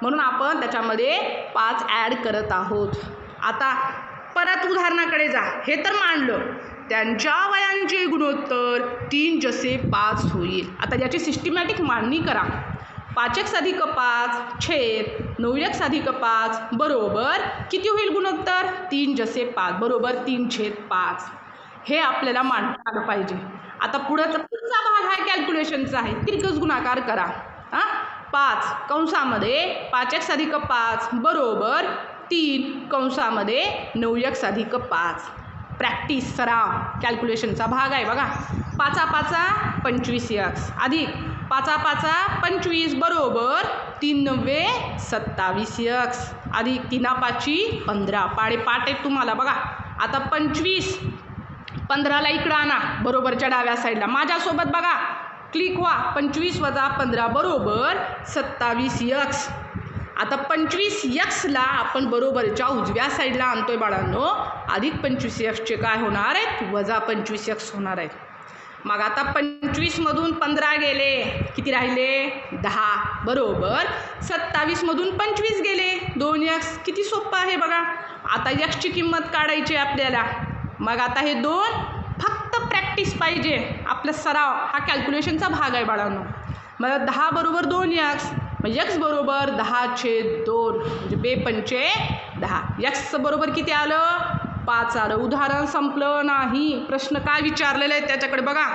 म्हणून आपण त्याच्यामध्ये 5 ॲड करत आहोत. आता परत उदाहरणाकडे जा. हे तर मांडलं. त्यांच्या वयांचे गुणोत्तर 3:5 होईल. आता याची सिस्टमॅटिक मांडणी करा. 5x + 5 छेद 9x + 5 बरोबर किती होईल गुणोत्तर? 3:5 बरोबर 3/5. हे आपल्याला मांडता आलं पाहिजे. आता पुढचा भाग हा कॅल्क्युलेशनचा आहे. तिरकस गुणाकार करा. 5 कंसामध्ये 5x + 5 बरोबर 3 कंसामध्ये 9x + 5. प्रॅक्टिस सराव कॅल्क्युलेशनचा भाग आहे बघा. 5 × 5 = 25x अधिक 5 × 5 = 25 बरोबर 3 × 9 = 27x अधिक 3 × 5 = 15. पाढे पाठ आहेत तुम्हाला बघा. आता 25 15ला इकडं आणा बरोबरच्या डाव्या साईडला. माझ्यासोबत बघा, क्लिक व्हा. 25 - 15 बरोबर 27x. आता 25xला आपण बरोबरच्या उजव्या साईडला आणतोय बाळांनो. अधिक 25xचे काय होणार आहेत? वजा 25x होणार आहेत. मग आता 25 मधून 15 गेले, किती राहिले? 10 बरोबर 27 मधून 25 गेले 2x. किती सोपं आहे बघा. आता x ची किंमत काढायची आपल्याला. मग आता हे 2 फक्त प्रॅक्टिस पाहिजे. आपला सराव हा कॅल्क्युलेशनचा भाग आहे बाळांनो. मग 10 बरोबर 2x, मग x बरोबर 10/2 म्हणजे 2 पंचे 10. x बरोबर किती आलं? 5 आलं. उदाहरण संपलं नाही. प्रश्न काय विचारलेले आहेत त्याच्याकडे बघा.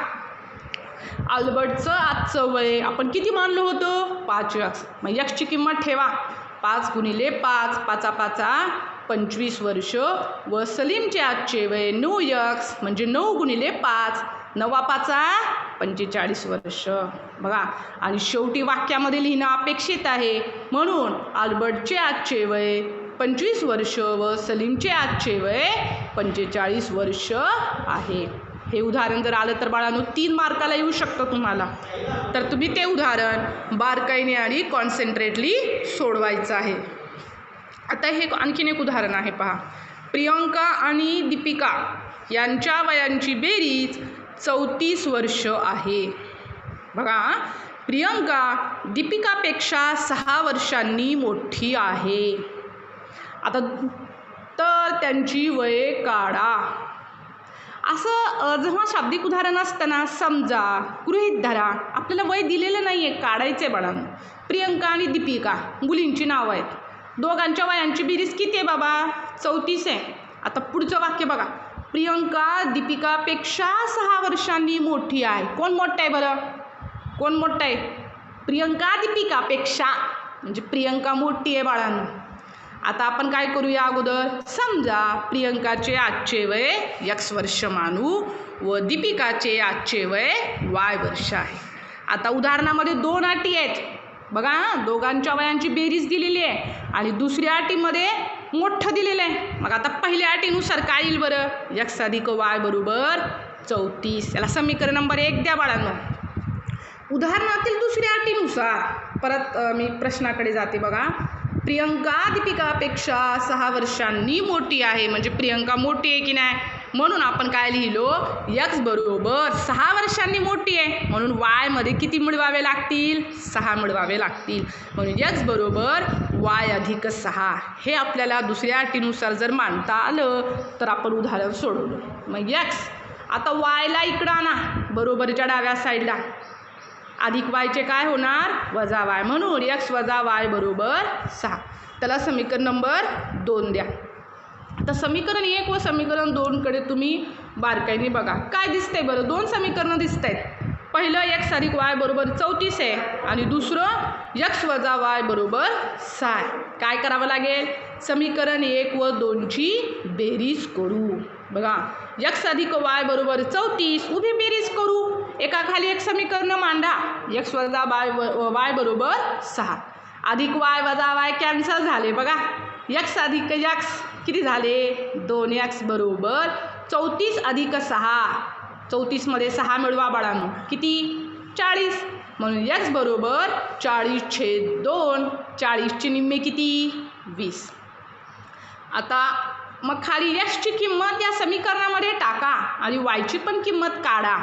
अल्बर्टचं आजचं वय आपण किती मानलं होतं? 5x. मग x ची किंमत ठेवा. 5 × 5 5 × 5 = 25 वर्ष व सलीमचे आजचे वय 9x म्हणजे 9 × 5 9 × 5 = 45 वर्ष. बघा. आणि शेवटी वाक्यामध्ये लिहिणं अपेक्षित आहे. म्हणून अल्बर्टचे आजचे वय 25 वर्ष व सलीमचे आजचे वय 45 वर्ष आहे. हे उदाहरण जर आलं तर बाळांनो 3 मार्काला येऊ शकतं तुम्हाला. तर तुम्ही ते उदाहरण बारकाईने आणि कॉन्सन्ट्रेटली सोडवायचं आहे. आता हे आणखीन एक उदाहरण आहे पहा. प्रियंका आणि दीपिका यांच्या वयांची बेरीज 34 वर्ष आहे. बघा. प्रियंका दीपिकापेक्षा 6 वर्षांनी मोठी आहे. आता तर त्यांची वये काढा. जेव्हा शाब्दिक उदाहरण असतं ना, समजा, गृहीत धरा, आपल्याला वय दिलेलं नाही आहे, काढायचं आहे बाळांनो. प्रियंका आणि दीपिका मुलींची नावं आहेत. दोघांच्या वयांची बेरीज किती आहे बाबा? 34 आहे. आता पुढचं वाक्य बघा, प्रियंका दीपिकापेक्षा 6 वर्षांनी मोठी आहे. कोण मोठं आहे बरं? कोण मोठं आहे? प्रियंका दीपिकापेक्षा, म्हणजे प्रियंका मोठी आहे बाळांनो. आता आपण काय करूया अगोदर? समजा प्रियंकाचे आजचे वय x वर्ष मानू व दीपिकाचे आजचे वय y वर्ष आहे. आता उदाहरणामध्ये 2 अटी आहेत बघा. दोघांच्या वयांची बेरीज दिलेली आहे आणि दुसऱ्या अटीमध्ये मोठं दिलेलं आहे. मग आता पहिल्या अटीनुसार काय येईल बरं? x अधिक y बरोबर 34. याला समीकरण नंबर 1 द्या बाळांनो. उदाहरणातील दुसऱ्या अटीनुसार परत मी प्रश्नाकडे जाते बघा. प्रियंका दीपिकापेक्षा 6 वर्षांनी मोठी आहे, म्हणजे प्रियंका मोठी आहे की नाही, म्हणून आपण काय लिहिलो? x बरोबर 6 वर्षांनी मोठी आहे, म्हणून y मध्ये किती मिळवावे लागतील? 6 मिळवावे लागतील. म्हणून x बरोबर y अधिक 6. हे आपल्याला दुसऱ्या अटीनुसार जर मांडता आलं तर आपण उदाहरण सोडवलं. मग x आता yला इकडं आणा, बरोबरच्या डाव्या साईडला. अधिक वायचे काय होणार? वजा वाय, म्हणून x वजा वाय बरोबर 6. त्याला समीकरण नंबर 2 द्या. आता समीकरण 1 व समीकरण 2 कडे तुम्ही बारकाईने बघा. काय दिसतंय बरं? 2 समीकरणं दिसत आहेत. पहिलं x अधिक y बरोबर 34 आहे आणि दुसरं x वजा y बरोबर 6 आहे. काय करावं लागेल? समीकरण 1 व 2ची बेरीज करू. बघा, x अधिक y बरोबर 34, उभी बेरीज करू. एकाखाली एक समीकरण मांडा. x वजा y बरोबर 6 अधिक y वजा y कॅन्सल झाले बघा. x अधिक x किती झाले? 2x बरोबर 34 अधिक 6. 34 मध्ये 6 मिळवा बाळांनो, किती? 40. म्हणून x बरोबर 40/2. 40चे निम्मे किती? 20. आता मग खाली x ची किंमत या समीकरणामध्ये टाका आणि y ची पण किंमत काढा.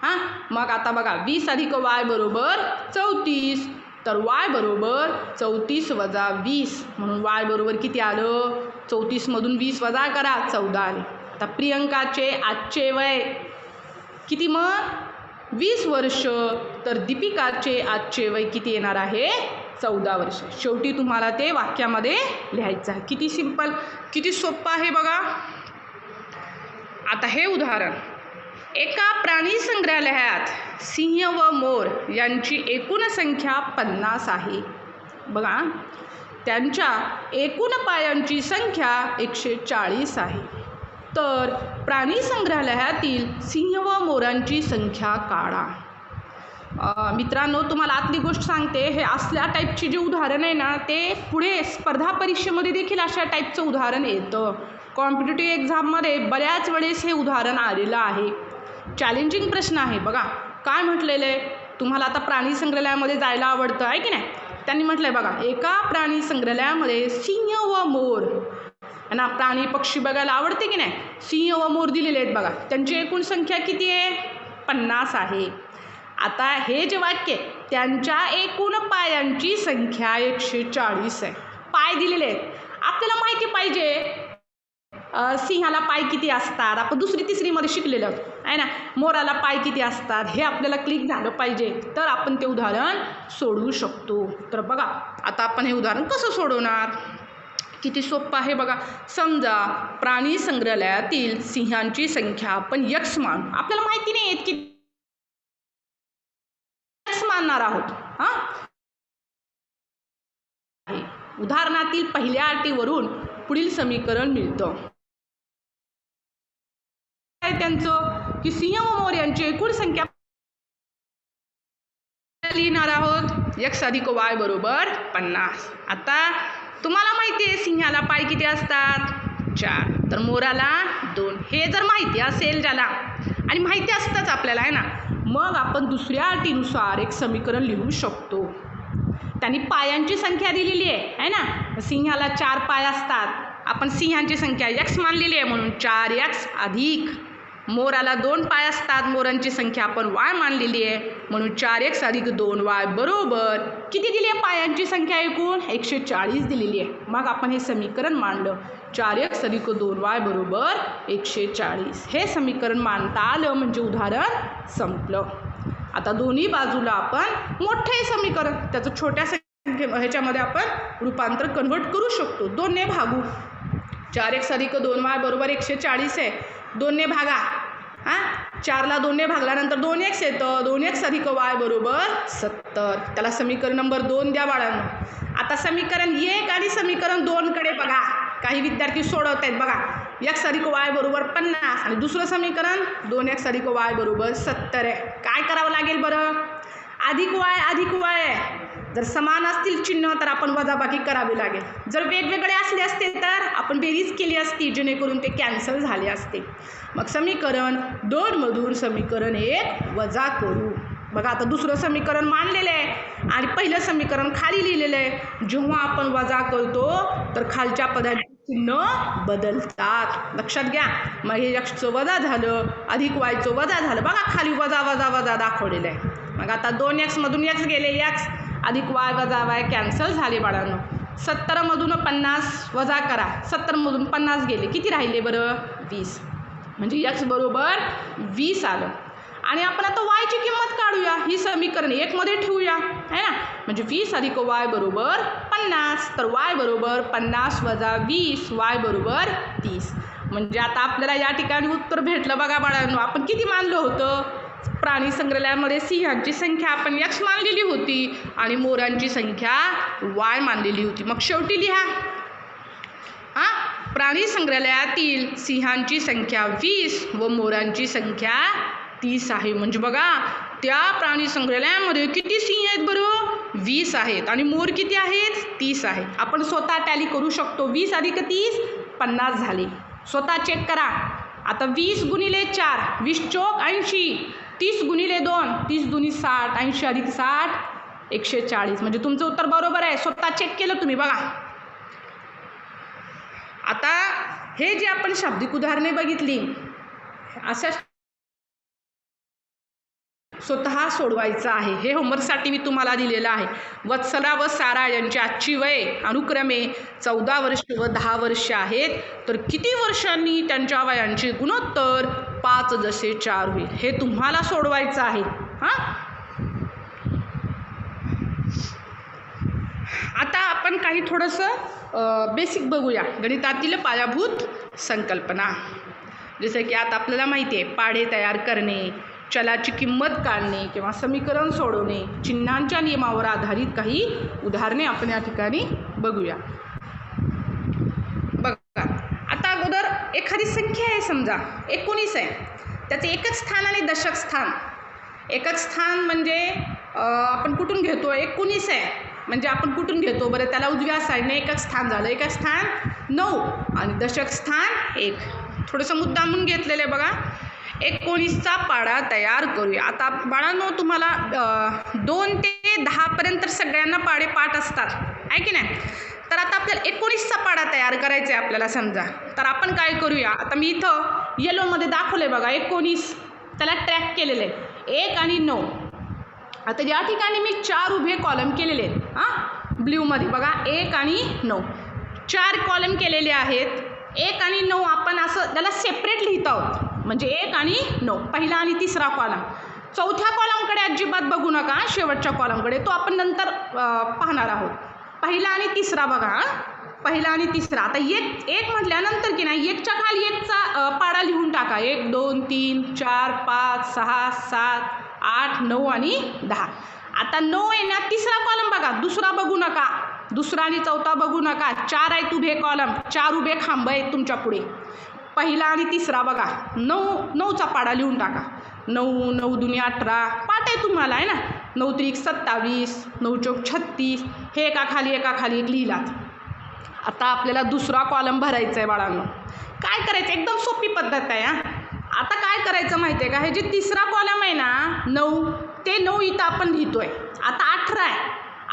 हां, मग आता बघा, 20 अधिक y बरोबर 34, तर y बरोबर 34 वजा 20, म्हणून y बरोबर किती आलं? 34 मधून 20 वजा करा, 14 आले. आता प्रियंकाचे आजचे वय किती? मग 20 वर्ष, तर दीपिकाचे आजचे वय किती येणार आहे? 14 वर्ष. शेवटी तुम्हाला ते वाक्यामध्ये लिहायचं आहे. किती सिंपल, किती सोपं आहे बघा. आता हे उदाहरण, एका प्राणी संग्रहालयात सिंह व मोर यांची एकूण संख्या 50 आहे. बघा, त्यांच्या एकूण पायांची संख्या 140 आहे. तर प्राणी संग्रहालयातील सिंह व मोरांची संख्या काढा. मित्रांनो, तुम्हाला आतली गोष्ट सांगते, हे असल्या टाईपची जी उदाहरण आहे ना, ते पुढे स्पर्धा परीक्षेमध्ये देखील अशा टाईपचं उदाहरण येतं. कॉम्पिटिटिव्ह एक्झाममध्ये बऱ्याच वेळेस हे उदाहरण आलेलं आहे. चॅलेंजिंग प्रश्न आहे. बघा काय म्हटलेलं आहे, तुम्हाला आता प्राणी संग्रहालयामध्ये जायला आवडतं आहे की नाही? त्यांनी म्हटलं आहे बघा, एका प्राणी संग्रहालयामध्ये सिंह व मोर यांना प्राणी पक्षी बघायला आवडते की नाही? सिंह व मोर दिलेले आहेत बघा. त्यांची एकूण संख्या किती आहे? 50 आहे. आता हे जे वाक्य, त्यांच्या एकूण पायांची संख्या 140 आहे. पाय दिलेले आहेत. आपल्याला माहिती पाहिजे सिंहाला पाय किती असतात. आपण 2री-3री मध्ये शिकलेलं आहे ना. मोराला पाय किती असतात हे आपल्याला क्लिक झालं पाहिजे, तर आपण ते उदाहरण सोडवू शकतो. तर बघा, आता आपण हे उदाहरण कसं सोडवणार? किती सोपं आहे बघा. समजा प्राणी संग्रहालयातील सिंहांची संख्या आपण x मानू. आपल्याला माहिती नाही आहेत की x मानणार आहोत. उदाहरणातील पहिल्या अटीवरून पुढील समीकरण मिळतं. त्यांचं की सिंह व मोर यांची एकूण संख्या लिहिणार आहोत. x अधिक y बरोबर 50. आता तुम्हाला माहिती आहे सिंहाला पाय किती असतात? 4, तर मोराला 2. हे जर माहिती असेल ज्याला, आणि माहिती असतंच आपल्याला आहे ना, मग आपण दुसऱ्या अटीनुसार एक समीकरण लिहू शकतो. त्यांनी पायांची संख्या दिलेली आहे ना. सिंहाला 4 पाय असतात. आपण सिंहांची संख्या x मानलेली आहे, म्हणून 4x अधिक मोराला 2 पाय असतात, मोरांची संख्या आपण y मानलेली आहे, म्हणून 4x अधिक 2y बरोबर किती दिली आहे पायांची संख्या एकूण 140 दिलेली आहे. मग आपण हे समीकरण मांडलं 4x अधिक 2y बरोबर 140. हे समीकरण मांडता आलं म्हणजे उदाहरण संपलं. आता दोन्ही बाजूला आपण मोठे समीकरण त्याचं छोट्या ह्याच्यामध्ये आपण रूपांतर कन्वर्ट करू शकतो. 2 ने भागू, 4x अधिक 2y बरोबर 140 आहे, 2 ने भागा. 4ला 2 ने भागल्यानंतर 2x येतं, 2x अधिक y बरोबर 70. त्याला समीकरण नंबर 2 द्या बाळांनो. आता समीकरण 1 आणि समीकरण 2 कडे बघा. काही विद्यार्थी सोडवत आहेत बघा. x अधिक y बरोबर 50 आणि दुसरं समीकरण 2x अधिक y बरोबर 70 आहे. काय करावं लागेल बरं? अधिक y आहे. जर समान असतील चिन्ह तर आपण वजाबाकी करावी लागेल. जर वेगवेगळे असले असते तर आपण बेरीज केली असती, जेणेकरून ते कॅन्सल झाले असते. मग समीकरण 2 मधून समीकरण 1 वजा करू. बघा आता दुसरं समीकरण मांडलेलं आहे आणि पहिलं समीकरण खाली लिहिलेलं आहे. जेव्हा आपण वजा करतो तर खालच्या पदाचे चिन्ह बदलतात, लक्षात घ्या. मग हे x वजा झालं, अधिक y वजा झालं. बघा खाली वजा वजा वजा दाखवलेलं आहे. मग आता 2x मधून x गेले, x अधिक y वजा y कॅन्सल झाले बाळांनो. 70 मधून 50 वजा करा, 70 मधून 50 गेले, किती राहिले बरं? 20. म्हणजे x बरोबर 20 आलं. आणि आपण आता y ची किंमत काढूया. ही समीकरण 1 मध्ये ठेवूया, है ना. म्हणजे 20 अधिक y बरोबर 50. तर y बरोबर 50 वजा 20, y बरोबर 30. म्हणजे आता आपल्याला या ठिकाणी उत्तर भेटलं बघा बाळांनो. आपण किती मानलं होतं? प्राणी संग्रहालयामध्ये सिंहांची संख्या आपण x मानलेली होती आणि मोरांची संख्या y मानलेली होती. मग शेवटी लिहा. प्राणी संग्रहालयातील सिंहांची संख्या 20 व मोरांची संख्या 30 आहे. म्हणजे बघा त्या प्राणी संग्रहालयामध्ये किती सिंह आहेत बरं? 20 आहेत. आणि मोर किती आहेत? 30 आहेत. आपण स्वतः टॅली करू शकतो. 20 अधिक 30 50 झाले. स्वतः चेक करा. आता 20 गुणिले 4 20 चौक 80, 30 गुणिले 2 30 दुनी 60, 80 अधिक 60 140. म्हणजे तुमचं उत्तर बरोबर आहे. स्वतः चेक केलं तुम्ही बघा. आता हे जे आपण शाब्दिक उदाहरणे बघितली, अशा स्वतः सोडवायचं आहे. हे होमवर्कसाठी मी तुम्हाला दिलेलं आहे. वत्सला व सारा यांची आजची वय अनुक्रमे 14 वर्ष व 10 वर्ष आहेत. तर किती वर्षांनी त्यांच्या वयांचे गुणोत्तर 5:4 होईल, हे तुम्हाला सोडवायचं आहे. आता आपण काही थोडंसं बेसिक बघूया, गणितातील पायाभूत संकल्पना. जसं की आता आपल्याला माहिती आहे, पाढे तयार करणे, चलाची किंमत काढणे किंवा समीकरण सोडवणे, चिन्हांच्या नियमावर आधारित काही उदाहरणे आपण या ठिकाणी बघूया. बघा आता अगोदर एखादी संख्या आहे, समजा 19 आहे, त्याचे एकच स्थान आणि दशक स्थान. एकच स्थान म्हणजे आपण कुठून घेतो? 19 आहे म्हणजे आपण कुठून घेतो बरं? त्याला उजव्या साईडने एकच स्थान झालं. एकच स्थान 9 आणि दशक स्थान 1. थोडंसं मुद्दामून घेतलेलं आहे बघा. 19चा पाढा तयार करूया. आता बाळांनो तुम्हाला 2 ते 10 पर्यंत सगळ्यांना पाढे पाठ असतात, आहे की नाही. तर आता आपल्याला 19चा पाढा तयार करायचा आहे आपल्याला समजा. तर आपण काय करूया, आता मी इथं येलोमध्ये दाखवले बघा 19, त्याला ट्रॅक केलेलं आहे 1 आणि 9. आता या ठिकाणी मी 4 उभे कॉलम केलेले आहेत. ब्ल्यूमध्ये बघा 1 आणि 9 4 कॉलम केलेले आहेत. 1 आणि 9 आपण असं त्याला सेपरेट लिहित आहोत. म्हणजे 1 आणि 9 पहिला आणि तिसरा कॉलम. चौथ्या कॉलमकडे अजिबात बघू नका, शेवटच्या कॉलमकडे, तो आपण नंतर पाहणार आहोत. पहिला आणि तिसरा बघा, पहिला आणि तिसरा. आता 1 म्हटल्यानंतर की नाही 1च्या खाली 1चा पाढा लिहून टाका. 1 2 3 4 5 6 7 8 9 आणि 10. आता 9 आहे ना, तिसरा कॉलम बघा, दुसरा बघू नका, दुसरा आणि चौथा बघू नका. 4 आहेत उभे कॉलम, 4 उभे खांब आहेत तुमच्या पुढे. पहिला आणि तिसरा बघा, 9चा पाढा लिहून टाका. 9 9 दुनी 18 पाठ आहे तुम्हाला, आहे ना. 9 त्रिक 27, 9 चौक 36. हे एका खाली एक लिहिलात. आता आपल्याला दुसरा कॉलम भरायचा आहे बाळांनो. काय करायचं? एकदम सोपी पद्धत आहे. आता काय करायचं माहिती आहे का? हे जे तिसरा कॉलम आहे ना 9, ते 9 इथं आपण लिहितोय. आता 18 आहे.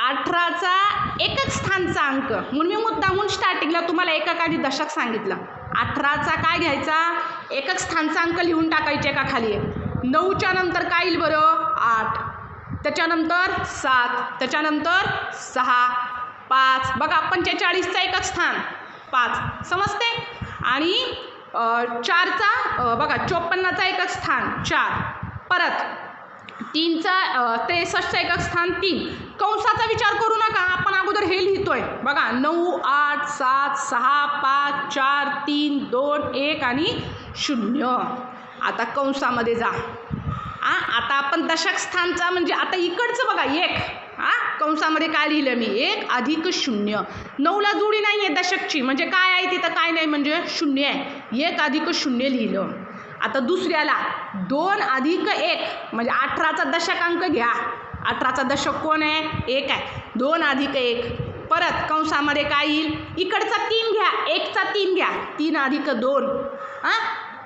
18चा एकच स्थानचा अंक, म्हणून मी मुद्दामून स्टार्टिंगला तुम्हाला एकक आणि दशक सांगितलं. 18चा काय घ्यायचा, एकक स्थानचा अंक लिहून टाकायचे का खाली. 9च्या नंतर काय येईल बरं, 8, त्याच्यानंतर 7, त्याच्यानंतर 6, 5. बघा 45चा एकक स्थान 5, समजते. आणि 4चा बघा 54चा एकक स्थान 4, परत 3चा 63चा एकक स्थान 3. कंसाचा विचार करू नका, आपण अगोदर हे लिहितोय बघा. 9, 8, 7, 6, 5, 4, 3, 2, 1 आणि 0. आता कंसामध्ये जा. आता आपण दशक स्थानचा म्हणजे आता इकडचं बघा 1. कंसामध्ये काय लिहिलं मी, 1 अधिक 0. 9ला जोडी नाही आहे दशकची, म्हणजे काय आहे तिथं, काय नाही म्हणजे 0 आहे. 1 अधिक 0 लिहिलं. आता दुसऱ्याला 2 अधिक 1 म्हणजे 18चा दशकांक घ्या. 18चा दशक कोण आहे, 1 आहे. 2 अधिक 1, परत कंसामध्ये काय येईल, इकडचा 3 घ्या, 1चा 3 घ्या. 3 अधिक 2,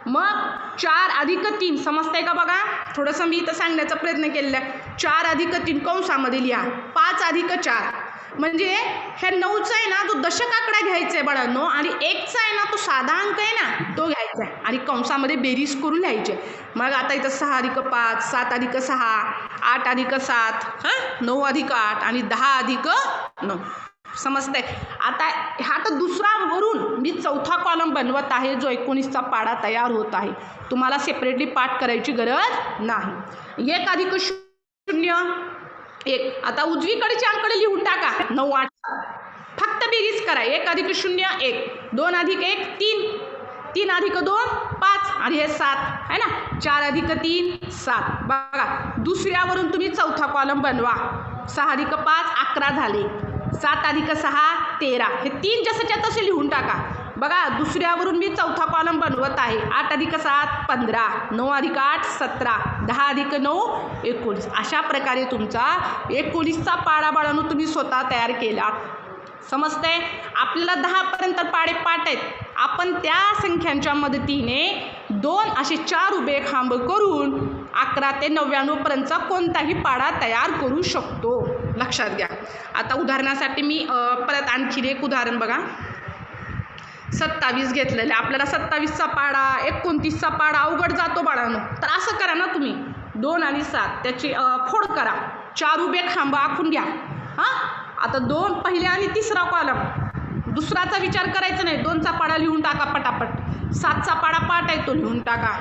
मग 4 अधिक 3. समजतंय का बघा, थोडंसं मी इथं सांगण्याचा प्रयत्न केलेला आहे. 4 अधिक 3 कंसामध्ये लिहा. 5 अधिक 4 म्हणजे ह्या 9चा आहे ना तो दशक आकडा घ्यायचा आहे बाळांनो, आणि 1चा आहे ना तो साधा अंक आहे ना तो घ्यायचा आहे आणि कंसामध्ये बेरीज करून लिहायचे. मग आता इथं 6 अधिक 5, 7 अधिक 6, 8 अधिक 7, 9 अधिक 8 आणि 10 अधिक 9. समजतंय. आता हा तर दुसरा वरून मी चौथा कॉलम बनवत आहे जो 19चा पाढा तयार होत आहे. तुम्हाला सेपरेटली पाठ करायची गरज नाही. 1 अधिक 0 1. आता उजवीकडचे अंकडे लिहून टाका. 9, 8 फक्त बेरीज करा. 1 अधिक 0 1, 2 अधिक 1 3, 3 अधिक 2 5 आणि हे 7 आहे ना. 4 अधिक 3 7. बघा दुसऱ्यावरून तुम्ही चौथा कॉलम बनवा. 6 अधिक 5 11 झाले. 7 अधिक 6 13. हे 3 जसंच्या तसे लिहून टाका. बघा दुसऱ्यावरून मी चौथा कॉलम बनवत आहे. 8 अधिक 7 15, 9 अधिक 8 17, 10 अधिक 9 19. अशा प्रकारे तुमचा 19चा पाढा बाळांनो तुम्ही स्वतः तयार केला. समजतंय. आपल्याला 10पर्यंत पाढे पाठ आहेत. आपण त्या संख्यांच्या मदतीने 2 असे 4 उभे खांब करून 11 ते 99पर्यंतचा कोणताही पाढा तयार करू शकतो. लक्षात घ्या. आता उदाहरणासाठी मी परत आणखी एक उदाहरण बघा. 27 घेतलेलं आहे. आपल्याला 27चा पाढा 29चा पाढा अवघड जातो बाळांनो. तर असं करा ना तुम्ही 2 आणि 7 त्याची फोड करा. 4 उभे खांब आखून घ्या. आता 2 पहिल्या आणि तिसरा कॉलम. दुसराचा विचार करायचा नाही. 2चा पाढा लिहून टाका पटापट. 7चा पाढा पाठ आहे तो लिहून टाका.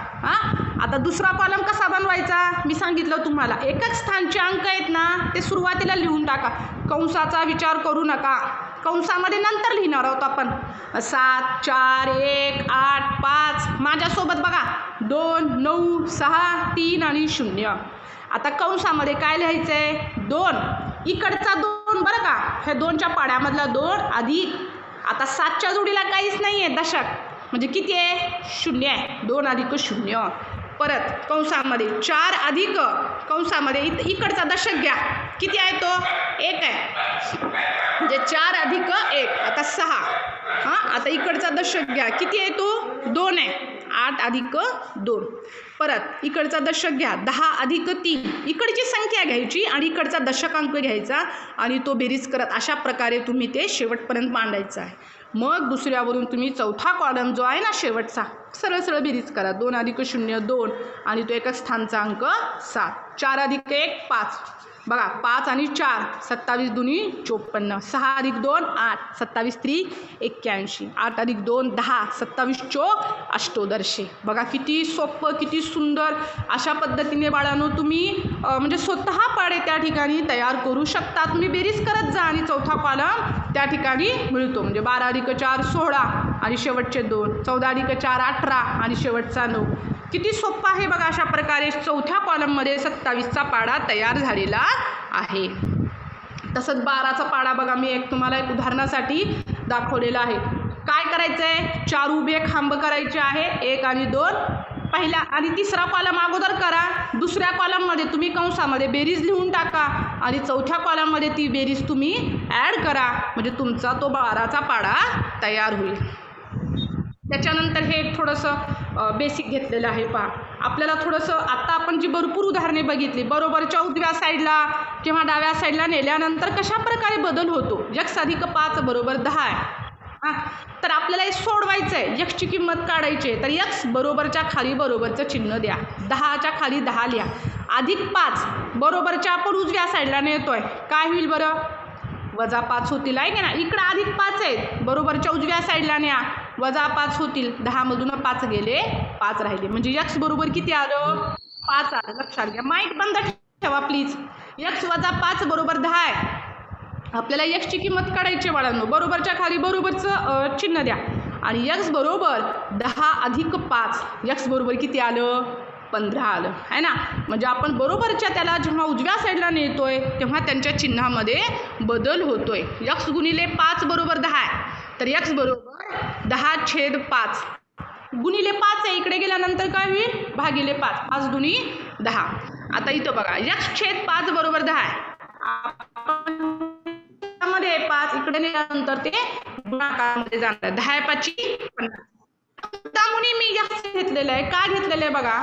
आता दुसरा कॉलम कसा बनवायचा मी सांगितलं तुम्हाला. एकक स्थानचे अंक आहेत ना ते सुरुवातीला लिहून टाका. कंसाचा विचार करू नका. कंसामध्ये नंतर लिहिणार आहोत आपण. 7 4 1 8 5. माझ्यासोबत बघा 2 9 6 3 आणि 0. आता कंसामध्ये काय लिहायचं आहे 2. इकडचा 2 बरं का. ह्या 2च्या पाढ्यामधला 2 अधिक. आता 7च्या जोडीला काहीच नाही आहे दशक म्हणजे किती आहे 0 आहे. 2 अधिक 0. परत कंसामध्ये 4 अधिक कंसामध्ये इकडचा दशक घ्या. किती आहे तो 1 आहे म्हणजे 4 अधिक 1 आता 6. आता इकडचा दशक घ्या. किती आहे तो 2 आहे. 8 अधिक 2. परत इकडचा दशक घ्या. 10 अधिक 3. इकडची संख्या घ्यायची आणि इकडचा दशकांक घ्यायचा आणि तो बेरीज करत अशा प्रकारे तुम्ही ते शेवटपर्यंत मांडायचं आहे. मग दुसऱ्यावरून तुम्ही चौथा कॉलम जो आहे ना शेवटचा सरळ सरळ बेरीज करा. 2 अधिक 0 2 आणि तो एका स्थानचा अंक 7. 4 अधिक 1 5. बघा 5 आणि 4 27 दुनी 54. 6 अधिक 2 8. 27 3 81. 8 अधिक 2 10. 27 चोक 88. बघा किती सोपं किती सुंदर. अशा पद्धतीने बाळांनो तुम्ही म्हणजे स्वतः पाढे त्या ठिकाणी तयार करू शकता. तुम्ही बेरीज करत जा आणि चौथा कॉलम त्या ठिकाणी मिळतो. म्हणजे 12 अधिक 4 16 आणि शेवटचे 2. 14 अधिक 4 18 आणि शेवटचा 9. किती सोपं आहे बघा. अशा प्रकारे चौथ्या कॉलममध्ये 27चा पाढा तयार झालेला आहे. तसंच 12चा पाढा बघा मी तुम्हाला एक उदाहरणासाठी दाखवलेला आहे. काय करायचं आहे 4 उभे खांब करायचे आहे. 1 आणि 2. पहिला आणि तिसरा कॉलम अगोदर करा. दुसऱ्या कॉलममध्ये तुम्ही कंसामध्ये बेरीज लिहून टाका आणि चौथ्या कॉलममध्ये ती बेरीज तुम्ही ॲड करा म्हणजे तुमचा तो 12चा पाढा तयार होईल. त्याच्यानंतर हे थोडंसं बेसिक घेतलेलं आहे. पहा आपल्याला थोडंसं आत्ता आपण जी भरपूर उदाहरणे बघितली बरोबरच्या उजव्या साईडला किंवा डाव्या साईडला नेल्यानंतर कशा प्रकारे बदल होतो. x अधिक 5 बरोबर 10 आहे. हां, तर आपल्याला हे सोडवायचं आहे. एक्सची किंमत काढायची आहे. तर एक्स बरोबरच्या खाली बरोबरचं चिन्ह द्या. 10च्या खाली 10 लिहा. अधिक 5 बरोबरच्या आपण उजव्या साईडला नेतोय. काय होईल बरं? -5 होतील आहे की ना. इकडं अधिक 5 आहेत, बरोबरच्या उजव्या साईडला न्या. -5 होतील. 10मधून 5 गेले, 5 राहिले. म्हणजे एक्स बरोबर किती आलं? 5 आलं. लक्षात घ्या. माईक बंद ठेवा प्लीज. एक्स वजा 5 बरोबर 10 आहे. आपल्याला एक्सची किंमत काढायची बाळांनो. बरोबरच्या खाली बरोबरचं चिन्ह द्या. आणि एक्स बरोबर 10 अधिक 5. एक्स बरोबर किती आलं? 15 आलं आहे ना. म्हणजे आपण बरोबरच्या त्याला जेव्हा उजव्या साईडला नेतोय तेव्हा त्यांच्या चिन्हामध्ये बदल होतोय. एक्स गुणिले 5 बरोबर 10 आहे. तर एक्स बरोबर 10/5 गुणिले 5 आहे. इकडे गेल्यानंतर काय होईल? भागिले 5. 5 दुनी 10. आता इथं बघा, x/5 बरोबर 10 आहे. मध्ये 5 इकडे नेल्यानंतर ते गुणाकारामध्ये जाणार. 10/5 50. त्यामुळे मी x घेतलेलं आहे. का घेतलेलं आहे बघा,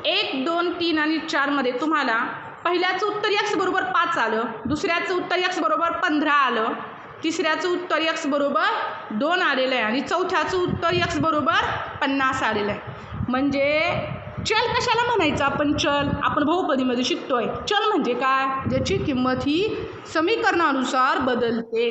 1, 2, 3 आणि 4 मध्ये तुम्हाला पहिल्याचं उत्तर x बरोबर 5 आलं, दुसऱ्याचं उत्तर x बरोबर 15 आलं, तिसऱ्याचं उत्तर x बरोबर 2 आलेलं आहे आणि चौथ्याचं उत्तर x बरोबर 50 आलेलं आहे. म्हणजे चल कशाला म्हणायचं आपण? चल आपण बहुपदीमध्ये शिकतोय. चल म्हणजे काय? ज्याची किंमत ही समीकरणानुसार बदलते,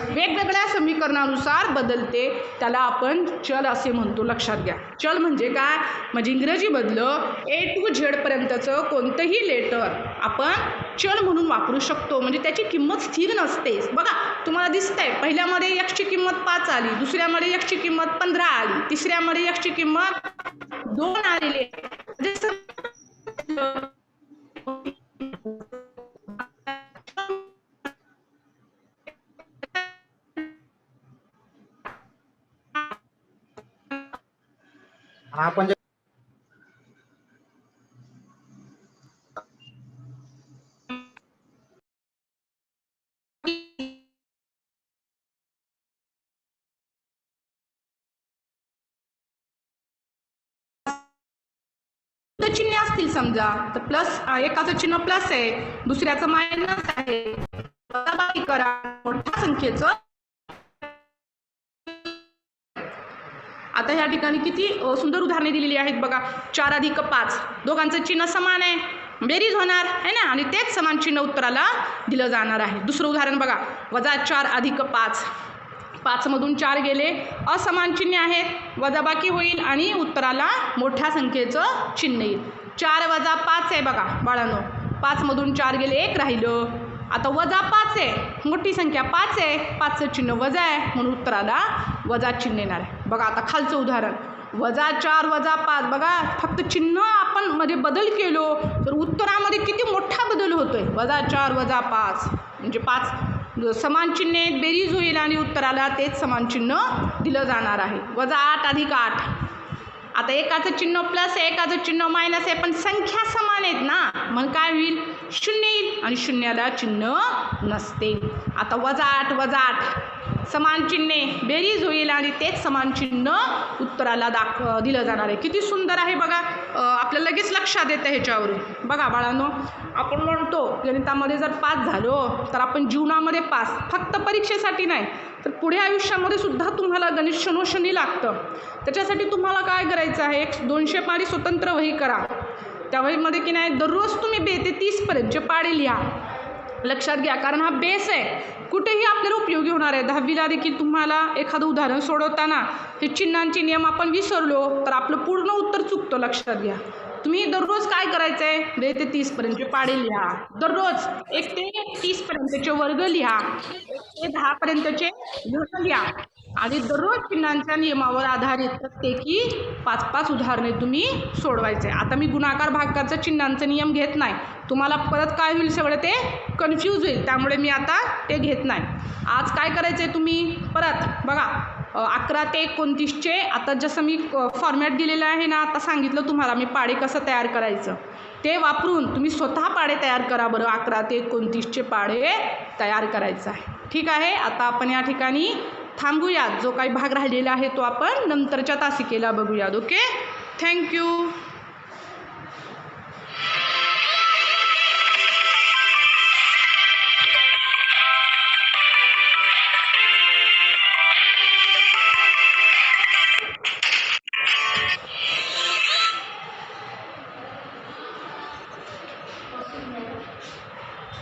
वेगवेगळ्या समीकरणानुसार बदलते, त्याला आपण चल असे म्हणतो. लक्षात घ्या. चल म्हणजे काय? म्हणजे इंग्रजीमधलं A to Z पर्यंतचं कोणतंही लेटर आपण चल म्हणून वापरू शकतो. म्हणजे त्याची किंमत स्थिर नसते. बघा तुम्हाला दिसतंय, पहिल्यामध्ये एक्सची किंमत 5 आली, दुसऱ्यामध्ये एक्सची किंमत 15 आली, तिसऱ्यामध्ये एक्सची किंमत 2 आलेली आहे. आपण चिन्ह असतील समजा, तर प्लस एकाचं चिन्ह प्लस आहे, दुसऱ्याचं मायनस आहे, वजाबाकी करा. मोठ्या संख्येचं आता ह्या ठिकाणी किती सुंदर उदाहरणे दिलेली आहेत बघा. 4 अधिक 5 दोघांचं चिन्ह समान आहे, बेरीज होणार आहे ना, आणि तेच समान चिन्ह उत्तराला दिलं जाणार आहे. दुसरं उदाहरण बघा, -4 अधिक 5. 5 मधून 4 गेले, असमान चिन्ह आहेत, वजाबाकी होईल आणि उत्तराला मोठ्या संख्येचं चिन्ह येईल. 4 वजा 5 आहे बघा बाळांनो. 5 मधून 4 गेले, 1 राहिलं. आता वजा 5 आहे, मोठी संख्या 5 आहे, 5चं चिन्ह वजा आहे म्हणून उत्तराला वजा चिन्ह येणार आहे. बघा आता खालचं उदाहरण, -4 वजा 5. बघा फक्त चिन्ह आपण मध्ये बदल केलो तर उत्तरामध्ये किती मोठा बदल होतोय. -4 वजा 5 म्हणजे 5 समान चिन्ह आहेत, बेरीज होईल आणि उत्तराला तेच समान चिन्ह दिलं जाणार आहे. -8 अधिक 8. आता एकाचं चिन्ह प्लस आहे, एकाचं चिन्ह मायनस आहे, पण संख्या समान आहेत ना, मग काय होईल? 0 येईल आणि शून्याला चिन्ह नसते. आता -8 वजा 8 समान चिन्हे, बेरीज होईल आणि तेच समान चिन्ह उत्तराला दिलं जाणार आहे. किती सुंदर आहे बघा. आपल्याला लगेच लक्षात येतं ह्याच्यावरून. बघा बाळांनो, आपण म्हणतो गणितामध्ये जर पास झालो तर आपण जीवनामध्ये पास, फक्त परीक्षेसाठी नाही तर पुढे आयुष्यामध्ये सुद्धा तुम्हाला गणित क्षणोक्षणी लागतं. त्याच्यासाठी तुम्हाला काय करायचं आहे, 200 पाढी स्वतंत्र वही करा. त्या वहीमध्ये की नाही दररोज तुम्ही 2 ते 30 पर्यंतचे पाढे लिहा. लक्षात घ्या, कारण हा बेस आहे, कुठेही आपल्याला उपयोगी होणार आहे. 10वीला देखील तुम्हाला एखादं उदाहरण सोडवताना हे चिन्हांचे नियम आपण विसरलो तर आपलं पूर्ण उत्तर चुकतं. लक्षात घ्या. तुम्ही दररोज काय करायचं आहे, 2 ते 30 पर्यंतचे पाढे लिहा. दररोज 1 ते 30 पर्यंतचे वर्ग लिहा, 1 ते 10 पर्यंतचे घन लिहा आणि दररोज चिन्हांच्या नियमावर आधारित प्रत्येकी 5-5 उदाहरणे तुम्ही सोडवायचे. आता मी गुणाकार भागाकारचा चिन्हांचा नियम घेत नाही, तुम्हाला परत काय होईल, सगळं ते कन्फ्यूज होईल, त्यामुळे मी आता ते घेत नाही. आज काय करायचं आहे तुम्ही, परत बघा 11 ते 29चे आता जसं मी फॉर्मॅट दिलेलं आहे ना, आता सांगितलं तुम्हाला मी पाढे कसं तयार करायचं, ते वापरून तुम्ही स्वतः पाढे तयार करा बरं. 11 ते 29चे पाढे तयार करायचं आहे. ठीक आहे. आता आपण या ठिकाणी थांबूयात. जो काही भाग राहिलेला आहे तो आपण नंतरच्या तासिकेला बघूयात. Okay, thank you.